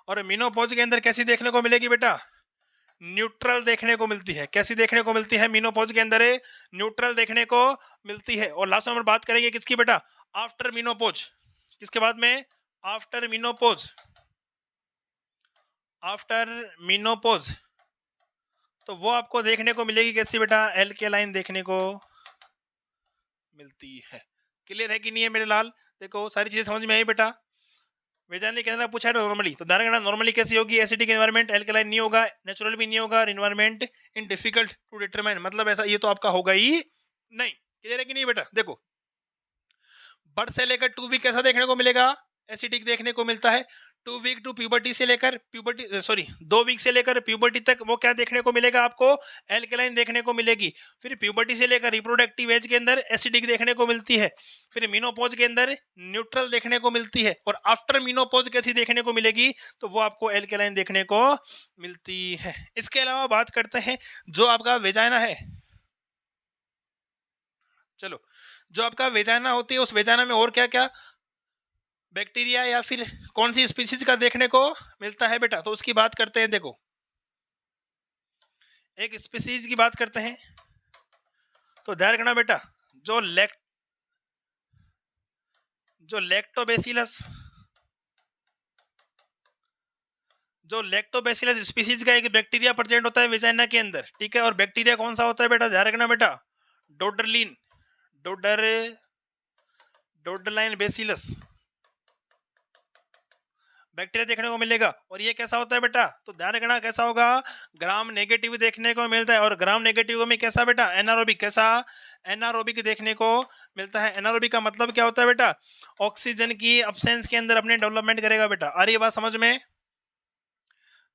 और मीनोपॉज के अंदर कैसी देखने को मिलेगी बेटा, न्यूट्रल देखने को मिलती है। कैसी देखने को मिलती है, मीनोपॉज के अंदर न्यूट्रल देखने को मिलती है। और लास्ट नंबर बात करेंगे किसकी बेटा, आफ्टर मीनोपॉज। किसके बाद में, आफ्टर मीनोपॉज, आफ्टर मीनोपॉज। तो वो आपको देखने को मिलेगी कैसी बेटा, एल्केलाइन देखने को मिलती है। क्लियर है कि नहीं है मेरे लाल। देखो सारी चीजें समझ में आई बेटा। वेजाइनल कैनाल पूछा है नॉर्मली, तो ध्यान रखना नॉर्मली कैसी होगी, एसिडिक एनवायरनमेंट, एल्कलाइन नहीं होगा, नेचुरल भी नहीं होगा, और environment in difficult to determine, मतलब ऐसा ये तो आपका होगा ही नहीं। क्लियर है कि नहीं बेटा। देखो बर्थ से लेकर 2 वीक कैसा देखने को मिलेगा, एसिडिक देखने को मिलता है। 2 वीक टू प्यूबर्टी से लेकर प्यूबर्टी 2 वीक से लेकर प्यूबर्टी तक वो क्या देखने को मिलेगा आपको, एल्कलाइन देखने को मिलेगी। फिर प्यूबर्टी से लेकर रिप्रोडक्टिव एज के अंदर एसिडिक देखने को मिलती है। फिर मीनोपॉज के अंदर न्यूट्रल देखने को मिलती है। और आफ्टर मीनोपॉज कैसी देखने को मिलेगी, तो वो आपको एल्कलाइन देखने को मिलती है। इसके अलावा बात करते हैं जो आपका वेजाइना है। चलो, जो आपका वेजाइना होती है उस वेजाइना में और क्या क्या बैक्टीरिया या फिर कौन सी स्पीसीज का देखने को मिलता है बेटा, तो उसकी बात करते हैं। देखो, एक स्पीसीज की बात करते हैं तो ध्यान रखना बेटा, जो लैक्टोबैसिलस स्पीसीज का एक बैक्टीरिया प्रेजेंट होता है वेजाइना के अंदर, ठीक है। और बैक्टीरिया कौन सा होता है बेटा, ध्यान रखना बेटा, डोडरलाइन बेसिलस बैक्टीरिया देखने को मिलेगा। और ये कैसा होता है बेटा, तो ध्यान रखना कैसा होगा, ग्राम नेगेटिव देखने को मिलता है। और ग्राम नेगेटिव में कैसा बेटा, एनारोबिक, कैसा, एनारोबिक देखने को मिलता है। एनारोबिक का मतलब क्या होता है बेटा, ऑक्सीजन की अब्सेंस के अंदर अपने डेवलपमेंट करेगा बेटा। आ रही है बात समझ में।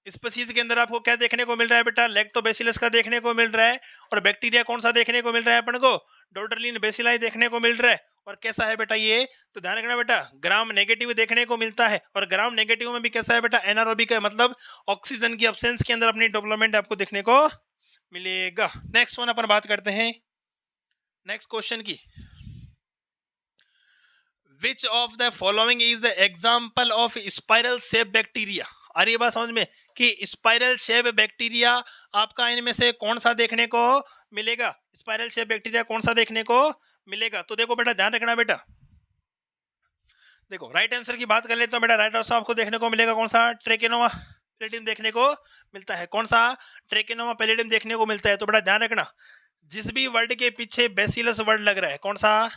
स्पीसीज के अंदर आपको क्या देखने को मिल रहा है बेटा, लैक्टोबैसिलस का देखने को मिल रहा है। और बैक्टीरिया कौन सा देखने को मिल रहा है अपन को, डोडरलिन बेसिलाई देखने को मिल रहा है। और कैसा है बेटा ये, तो ध्यान रखना बेटा, ग्राम नेगेटिव देखने को मिलता है। और ग्राम नेगेटिव में भी कैसा है बेटा, एनारोबिक है, मतलब ऑक्सीजन की अब्सेंस के अंदर अपनी डेवलपमेंट आपको देखने को मिलेगा। नेक्स्ट वन अपन बात करते हैं नेक्स्ट क्वेश्चन की। Which of the following is the example of spiral shape bacteria. अरे बात समझ में कि स्पाइरल शेप बैक्टीरिया आपका इनमें से कौन सा देखने को मिलेगा, स्पाइरल शेप बैक्टीरिया कौन सा देखने को मिलेगा। तो देखो बेटा, ध्यान रखना बेटा, देखो राइट आंसर की बात कर लेते हैं बेटा। राइट आंसर आपको देखने को मिलेगा कौन सा, ट्रेकेनोमा पैलिडियम देखने को मिलता है। कौन सा, ट्रेकेनोमा पैलिडियम देखने को मिलता है। तो बेटा ध्यान रखना, जिस भी वर्ड के पीछे बेसिलस वर्ड लग रहा है, कौन सा,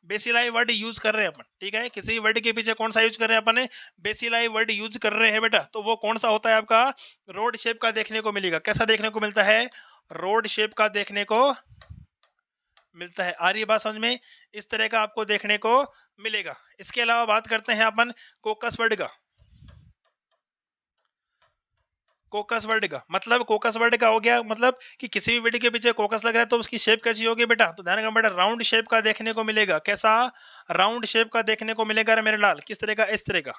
बेसिलाई वर्ड यूज कर रहे हैं अपन, ठीक है। किसी वर्ड के पीछे कौन सा यूज कर रहे हैं अपन, बेसिलाई वर्ड यूज कर रहे हैं बेटा, तो वो कौन सा होता है आपका, रोड शेप का देखने को मिलेगा। कैसा देखने को मिलता है, रोड शेप का देखने को मिलता है। आ रही बात समझ में, इस तरह का आपको देखने को मिलेगा। इसके अलावा बात करते हैं अपन कोकस वर्ड का। कोकस वर्ड का मतलब, कोकस वर्ड का हो गया मतलब कि किसी भी वर्ड के पीछे कोकस लग रहा है तो उसकी शेप कैसी होगी बेटा, तो ध्यान रखना बेटा, राउंड शेप का देखने को मिलेगा। कैसा, राउंड शेप का देखने को मिलेगा मेरे लाल। किस तरह का, इस तरह का।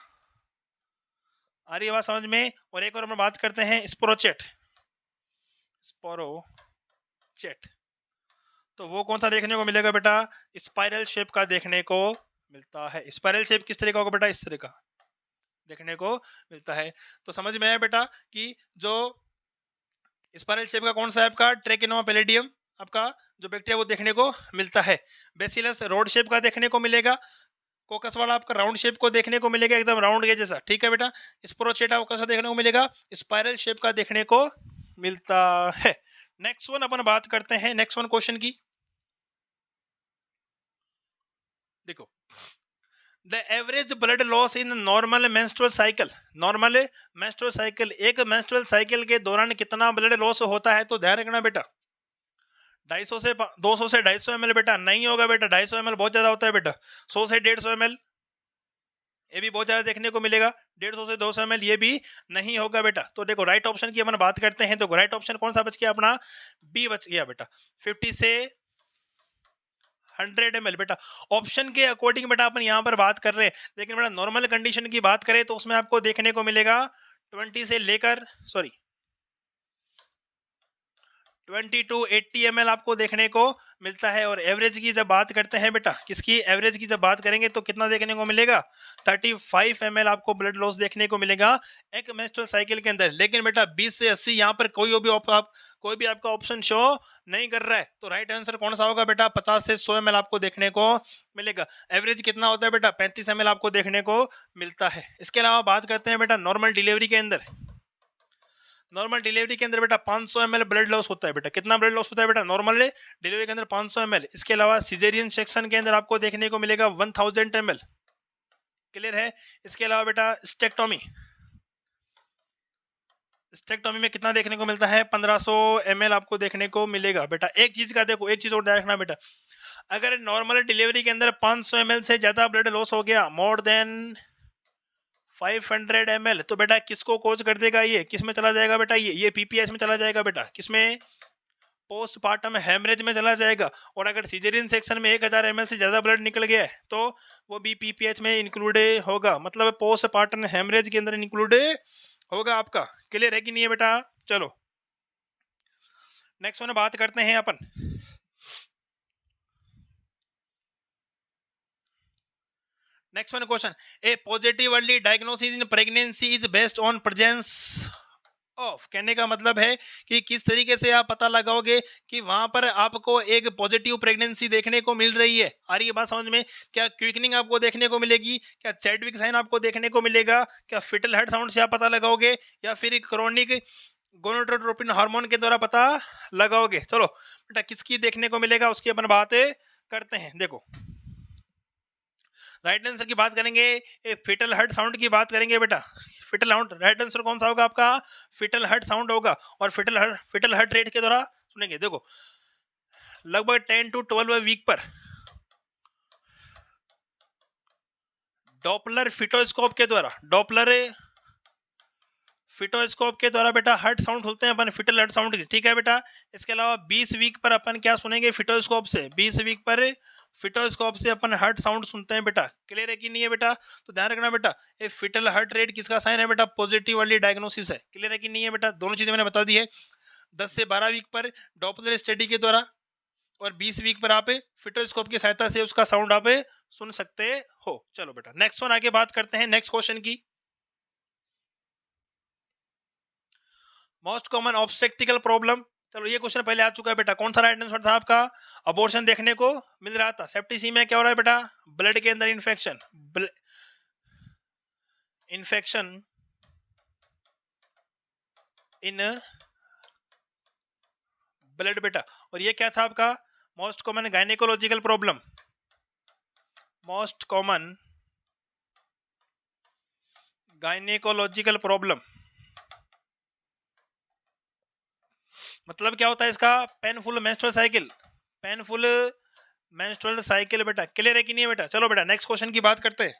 आ रही बात समझ में। और एक और हम बात करते हैं स्पोरोचेट। तो वो कौन सा देखने को मिलेगा बेटा, स्पाइरल शेप का देखने को मिलता है। स्पाइरल शेप किस तरह का होगा बेटा, इस तरह का देखने को मिलता है। तो समझ में आया बेटा कि जो स्पाइरल शेप का कौन सा है आपका, ट्रेकेनोमा पैलिडियम आपका जो बैक्टीरिया वो देखने को मिलता है। बेसिलस रोड शेप का देखने को मिलेगा। कोकस वाला आपका राउंड शेप को देखने को मिलेगा, एकदम राउंड के जैसा, ठीक है बेटा। स्पोरोचेटा को कैसा देखने को मिलेगा, स्पाइरल शेप का देखने को मिलता है। नेक्स्ट वन अपन बात करते हैं नेक्स्ट वन क्वेश्चन की। देखो, the average blood loss in normal menstrual cycle. Normal menstrual cycle, एक मेंस्ट्रुअल साइकिल के दौरान कितना ब्लड लॉस होता है, तो ध्यान रखना बेटा, 250 से 250 ml बेटा नहीं होगा बेटा, 250 ml बहुत ज्यादा होता है बेटा। 100 से 150 ml ये भी बहुत ज्यादा देखने को मिलेगा। 150 से 200 ml ये भी नहीं होगा बेटा। तो देखो राइट ऑप्शन की अपन बात करते हैं, तो राइट ऑप्शन कौन सा बच गया अपना, बी बच गया बेटा, 50 से 100 ml बेटा। ऑप्शन के अकॉर्डिंग बेटा अपन यहाँ पर बात कर रहे हैं, लेकिन बेटा नॉर्मल कंडीशन की बात करें तो उसमें आपको देखने को मिलेगा 20 से लेकर 20 to 80 ml आपको देखने को मिलता है। और एवरेज की जब बात करते हैं बेटा, किसकी एवरेज की जब बात करेंगे तो कितना देखने को मिलेगा, 35 ml आपको ब्लड लॉस देखने को मिलेगा एक मेंस्ट्रुअल साइकिल के अंदर। लेकिन बेटा 20 से 80 यहाँ पर कोई भी आपका ऑप्शन शो नहीं कर रहा है। तो राइट आंसर कौन सा होगा बेटा, 50 से 100 ml आपको देखने को मिलेगा। एवरेज कितना होता है बेटा, 35 ml आपको देखने को मिलता है। इसके अलावा बात करते हैं बेटा नॉर्मल डिलीवरी के अंदर। नॉर्मल डिलीवरी के अंदर बेटा 500 ml ब्लड लॉस होता है बेटा। कितना ब्लड लॉस होता है बेटा, नॉर्मल डिलीवरी के अंदर 500 ml। इसके अलावा सिजेरियन सेक्शन के अंदर आपको देखने को मिलेगा 1000 ml। क्लियर है। इसके अलावा बेटा स्टेक्टोमी में कितना देखने को मिलता है, 1500 ml आपको देखने को मिलेगा बेटा। एक चीज का देखो, एक चीज और ध्यान रखना बेटा, अगर नॉर्मल डिलीवरी के अंदर 500 ml से ज्यादा ब्लड लॉस हो गया, मोर देन 500 ml, तो बेटा किसको कोज कर देगा, ये किस में चला जाएगा बेटा, ये पीपीएच में चला जाएगा बेटा, किसमें, पोस्टपार्टम हेमरेज में चला जाएगा। और अगर सीजरियन सेक्शन में 1000 ml से ज़्यादा ब्लड निकल गया है तो वो भी पीपीएच में इंक्लूड होगा, मतलब पोस्टपार्टम हेमरेज के अंदर इंक्लूड होगा आपका। क्लियर है कि नहीं है बेटा? चलो नेक्स्ट वन बात करते हैं अपन। Next one question, a positive early diagnosis in pregnancy is based on presence of, कहने का मतलब है कि किस तरीके से आप पता लगाओगे कि वहां पर आपको एक पॉजिटिव प्रेगनेंसी देखने को मिल रही है। आ रही है बात समझ में? क्या क्विकनिंग आपको देखने को मिलेगी, क्या चैडविक साइन आपको देखने को मिलेगा, क्या फिटल हार्ट साउंड से आप पता लगाओगे, या फिर क्रोनिक गोनाडोट्रोपिन हार्मोन के द्वारा पता लगाओगे? चलो बेटा किसकी देखने को मिलेगा उसकी अपन बात करते हैं। देखो राइट आंसर की बात करेंगे, फिटल हार्ट साउंड की बात करेंगे बेटा। फिटल हार्ट, राइट आंसर कौन सा होगा आपका? फिटल हार्ट साउंड होगा। और फिटल हार्ट रेट के द्वारा सुनेंगे। देखो लगभग 10 to 12 वीक पर डॉपलर फिटोस्कोप के द्वारा, डॉपलर फिटोस्कोप के द्वारा बेटा हार्ट साउंड सुनते हैं अपन, फिटल हार्ट साउंड की, ठीक है बेटा। इसके अलावा 20 वीक पर अपन क्या सुनेंगे फिटोस्कोप से, 20 वीक पर फिटोस्कोप से अपन हार्ट साउंड सुनते हैं बेटा। क्लियर है कि नहीं है बेटा? तो ध्यान रखना बेटा, ये फिटल हार्ट रेट किसका साइन है बेटा? पॉजिटिव अर्ली डायग्नोसिस है। क्लियर है कि नहीं है बेटा? दोनों चीजें मैंने बता दी है। 10 से 12 वीक पर डॉपलर स्टडी के द्वारा और 20 वीक पर आप फिटोस्कोप की सहायता से उसका साउंड आप सुन सकते हो। चलो बेटा नेक्स्ट वन आगे बात करते हैं नेक्स्ट क्वेश्चन की। मोस्ट कॉमन ऑब्स्टेक्टिकल प्रॉब्लम, चलो ये क्वेश्चन पहले आ चुका है बेटा। कौन सा राइट आंसर था आपका? अबॉर्शन देखने को मिल रहा था। सेप्टिसीमिया क्या हो रहा है बेटा? ब्लड के अंदर इन्फेक्शन, इन्फेक्शन इन ब्लड बेटा। और ये क्या था आपका? Most common gynaecological problem, most common gynaecological problem मतलब क्या होता है इसका? Painful menstrual cycle, painful menstrual cycle बेटा। क्लियर है कि नहीं है बेटा? चलो बेटा नेक्स्ट क्वेश्चन की बात करते हैं।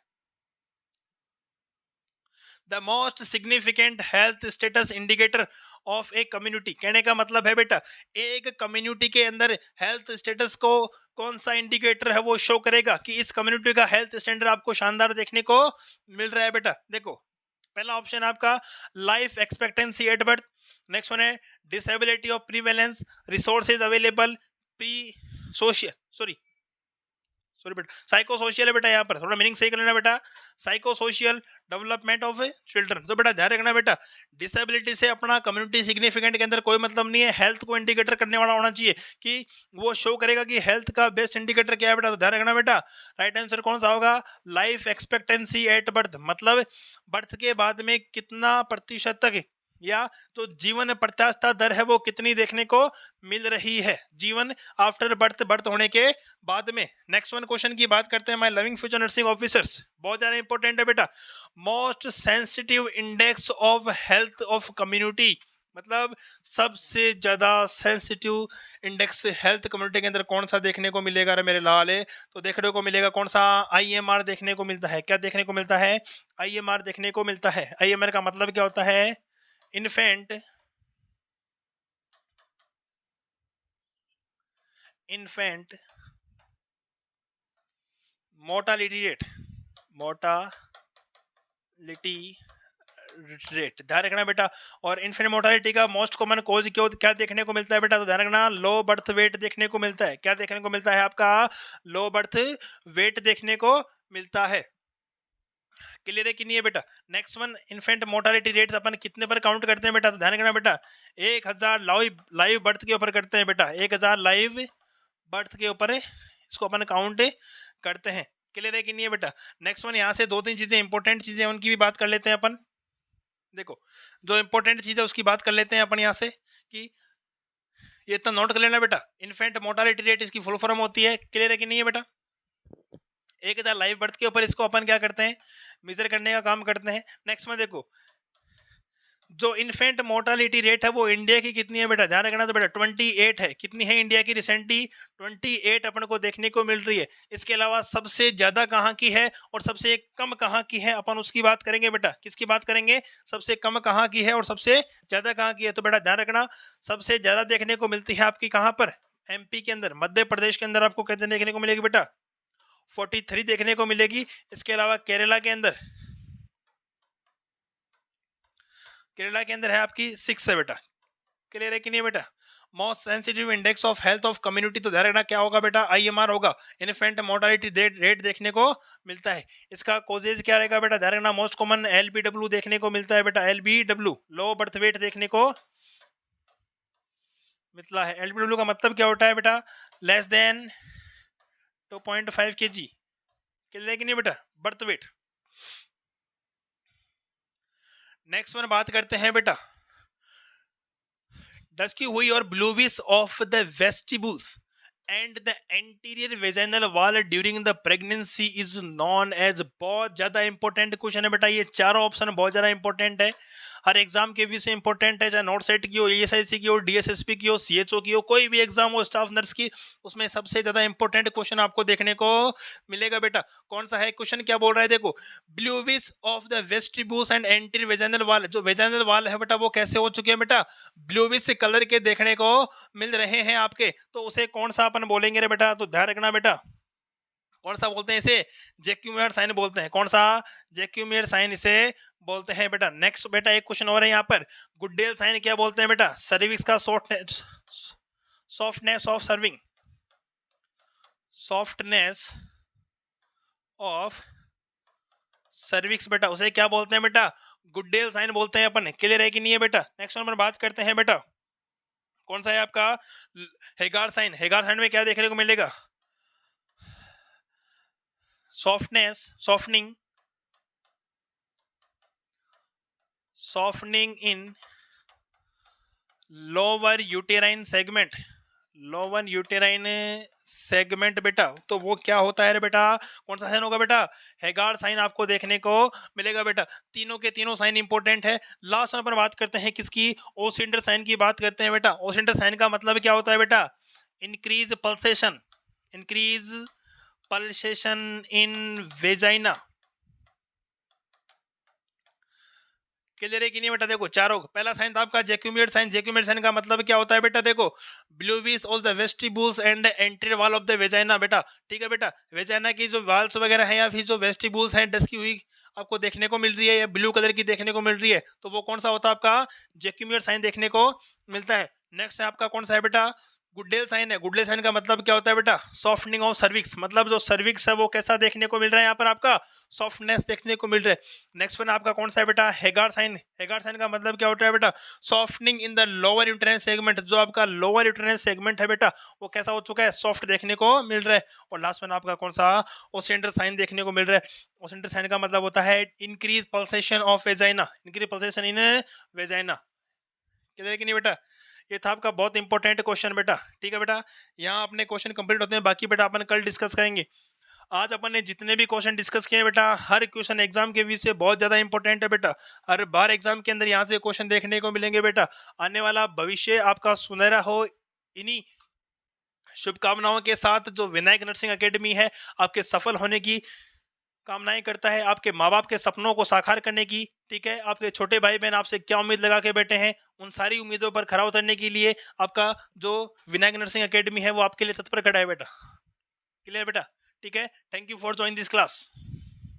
The most significant health status indicator of a community, कहने का मतलब है बेटा एक कम्युनिटी के अंदर हेल्थ स्टेटस को कौन सा इंडिकेटर है वो शो करेगा कि इस कम्युनिटी का हेल्थ स्टैंडर्ड आपको शानदार देखने को मिल रहा है बेटा। देखो पहला ऑप्शन आपका life expectancy at birth, next one है disability of prevalence, resources available, pre social sorry बेटा साइको सोशियल है बेटा। यहाँ पर थोड़ा मीनिंग सही कर लेना बेटा, psycho social development of children. तो बेटा ध्यान रखना बेटा डिसेबिलिटी से अपना कम्युनिटी सिग्निफिकेंट के अंदर कोई मतलब नहीं है, हेल्थ को इंडिकेटर करने वाला होना चाहिए कि वो शो करेगा कि हेल्थ का बेस्ट इंडिकेटर क्या है बेटा। तो ध्यान रखना बेटा राइट आंसर कौन सा होगा? लाइफ एक्सपेक्टेंसी एट बर्थ, मतलब बर्थ के बाद में कितना प्रतिशत तक या तो जीवन प्रत्याशा दर है वो कितनी देखने को मिल रही है, जीवन आफ्टर बर्थ, बर्थ होने के बाद में। नेक्स्ट वन क्वेश्चन की बात करते हैं my loving future nursing officers, बहुत ज्यादा इंपॉर्टेंट है बेटा। Most sensitive index of health of community, मतलब सबसे ज्यादा सेंसिटिव इंडेक्स हेल्थ कम्युनिटी के अंदर कौन सा देखने को मिलेगा रे मेरे लाल? तो देखने को मिलेगा कौन सा? IMR देखने को मिलता है। क्या देखने को मिलता है? IMR देखने को मिलता है। IMR का मतलब क्या होता है? Infant mortality rate, mortality rate ध्यान रखना बेटा। और इन्फेंट मोर्टालिटी का मोस्ट कॉमन कोज क्या देखने को मिलता है बेटा? तो ध्यान रखना लो बर्थ वेट देखने को मिलता है। क्या देखने को मिलता है आपका? लो बर्थ वेट देखने को मिलता है। क्लियर है कि नहीं है बेटा? Next one infant mortality rates अपन कितने पर काउंट करते हैं बेटा? तो ध्यान रखना बेटा 1000 लाइव बर्थ के ऊपर करते हैं बेटा, 1000 लाइव बर्थ के ऊपर इसको अपन काउंट करते हैं। क्लियर है कि नहीं है बेटा? नेक्स्ट वन यहाँ से 2-3 चीजें इंपॉर्टेंट चीजें उनकी भी बात कर लेते हैं अपन। देखो जो इंपॉर्टेंट चीज है उसकी बात कर लेते हैं अपन यहाँ से कि ये इतना नोट कर लेना बेटा, इन्फेंट मोर्टालिटी रेट इसकी फुल फॉर्म होती है। क्लियर है कि नहीं है बेटा? 1000 लाइव बर्थ के ऊपर इसको अपन क्या करते हैं? मेजर करने का काम करते हैं। नेक्स्ट में देखो जो इन्फेंट मोर्टालिटी रेट है वो इंडिया की कितनी है बेटा, ध्यान रखना। तो बेटा 28 है। कितनी है इंडिया की रिसेंटली? 28 अपन को देखने को मिल रही है। इसके अलावा सबसे ज्यादा कहाँ की है और सबसे कम कहाँ की है, अपन उसकी बात करेंगे बेटा। किसकी बात करेंगे? सबसे कम कहाँ की है और सबसे ज्यादा कहाँ की है। तो बेटा ध्यान रखना, सबसे ज्यादा देखने को मिलती है आपकी कहाँ पर? एमपी के अंदर, मध्य प्रदेश के अंदर आपको कितने देखने को मिलेगी बेटा? 43 देखने को मिलेगी। इसके अलावा केरला के अंदर, केरला के अंदर है आपकी 6 है बेटा। क्लियर है कि नहीं बेटा? Most sensitive index of health of community, तो ध्यान रखना क्या होगा बेटा? आईएमआर होगा। इन्फेंट मोर्टालिटी रेट देखने को मिलता है। इसका कोजेज क्या रहेगा बेटा? ध्यान रखना, मोस्ट कॉमन एलबीडब्ल्यू देखने को मिलता है बेटा। एलबीडब्ल्यू लो बर्थ वेट देखने को मिलता है। एलबीडब्ल्यू का मतलब क्या होता है बेटा? Less than 2.5 kg। क्लियर है कि नहीं बेटा? Birth weight. नेक्स्ट वन बात करते हैं बेटा, डस्की हुई और bluish of the vestibules and the anterior vaginal wall during the pregnancy is known as. बहुत ज्यादा इंपॉर्टेंट क्वेश्चन है बेटा। ये चारों ऑप्शन बहुत ज्यादा इंपॉर्टेंट है, हर एग्जाम के व्यू से इंपॉर्टेंट है। चाहे नॉट सेट की हो, ESIC की हो, DSSP की हो, CHO की हो, कोई भी एग्जाम हो स्टाफ नर्स की, उसमें सबसे ज्यादा इंपॉर्टेंट क्वेश्चन आपको देखने को मिलेगा बेटा। कौन सा है क्वेश्चन? क्या बोल रहा है देखो, bluish of the vestibules and anterior vaginal wall. जो वेजाइनल वॉल है बेटा वो कैसे हो चुके हैं बेटा? ब्लूविश कलर के देखने को मिल रहे हैं आपके। तो उसे कौन सा अपन बोलेंगे रे बेटा? तो ध्यान रखना बेटा, कौन सा बोलते हैं इसे? जैक्यूमियर साइन बोलते हैं। कौन सा? जैक्यूमियर साइन इसे बोलते हैं बेटा। नेक्स्ट बेटा एक क्वेश्चन और है यहाँ पर, गुडेल साइन क्या बोलते हैं बेटा? सर्विक्स का softness of serving, softness of cervix बेटा, उसे क्या बोलते हैं बेटा? गुडेल साइन बोलते हैं अपन। क्लियर है कि नहीं है बेटा? नेक्स्ट नंबर बात करते हैं बेटा, कौन सा है आपका? हेगार साइन। हेगार साइन में क्या देखने को मिलेगा? Softness, softening in lower uterine segment, lower uterine segment बेटा। तो वो क्या होता है रे बेटा? कौन सा साइन होगा बेटा? हेगार साइन आपको देखने को मिलेगा बेटा। तीनों के तीनों साइन इंपॉर्टेंट है। लास्ट वन पर बात करते हैं किसकी? ओसिंडर साइन की बात करते हैं बेटा। ओसिंडर साइन का मतलब क्या होता है बेटा? इंक्रीज पल्सेशन, इंक्रीज पल्सेशन इन वेजाइना। क्लियर है कि नहीं बेटा? देखो चारों, पहला साइन था आपका जैक्यूमियर साइन। जैक्यूमियर साइन का मतलब क्या होता है बेटा? देखो, bluish of the vestibules and anterior wall of the vagina बेटा। ठीक है बेटा, वेजाइना की जो वॉल्स वगैरह है या फिर जो वेस्टिबुल्स हैं डस्की हुई आपको देखने को मिल रही है या ब्लू कलर की देखने को मिल रही है, तो वो कौन सा होता है आपका? जैक्यूमियर साइन देखने को मिलता है। नेक्स्ट है आपका कौन सा है बेटा? गुडेल साइन है। गुडेल साइन का मतलब क्या होता है बेटा? सॉफ्टनिंग ऑफ सर्विक्स, मतलब जो सर्विक्स है वो कैसा देखने को मिल रहा है यहाँ पर आपका? सॉफ्टनेस देखने को मिल रहा है। नेक्स्ट वन आपका कौन सा है बेटा? हेगार साइन। हेगार साइन का मतलब क्या होता है बेटा? Softening in the lower uterine segment. जो आपका लोअर यूटेराइन सेगमेंट है बेटा वो कैसा हो चुका है? सॉफ्ट देखने को मिल रहा है। और लास्ट वन आपका कौन सा? ओसेंटर साइन देखने को मिल रहा है। ओसेंटर साइन का मतलब होता है increase pulsation of vagina, increase pulsation in vagina. Clear है कि नहीं बेटा? ये था आपका बहुत इंपॉर्टेंट क्वेश्चन बेटा। ठीक है बेटा, यहाँ अपने क्वेश्चन कंप्लीट होते हैं, बाकी बेटा अपन कल डिस्कस करेंगे। आज अपन ने जितने भी क्वेश्चन डिस्कस किए बेटा, हर क्वेश्चन एग्जाम के व्यू से बहुत ज्यादा इंपॉर्टेंट है बेटा। हर बार एग्जाम के अंदर यहाँ से क्वेश्चन देखने को मिलेंगे बेटा। आने वाला भविष्य आपका सुनहरा हो, इन्हीं शुभकामनाओं के साथ जो विनायक नर्सिंग एकेडमी है आपके सफल होने की कामनाएं करता है, आपके माँ बाप के सपनों को साकार करने की। ठीक है, आपके छोटे भाई बहन आपसे क्या उम्मीद लगा के बैठे हैं, उन सारी उम्मीदों पर खरा उतरने के लिए आपका जो विनायक नर्सिंग एकेडमी है वो आपके लिए तत्पर खड़ा है बेटा। क्लियर बेटा? ठीक है, thank you for join this class.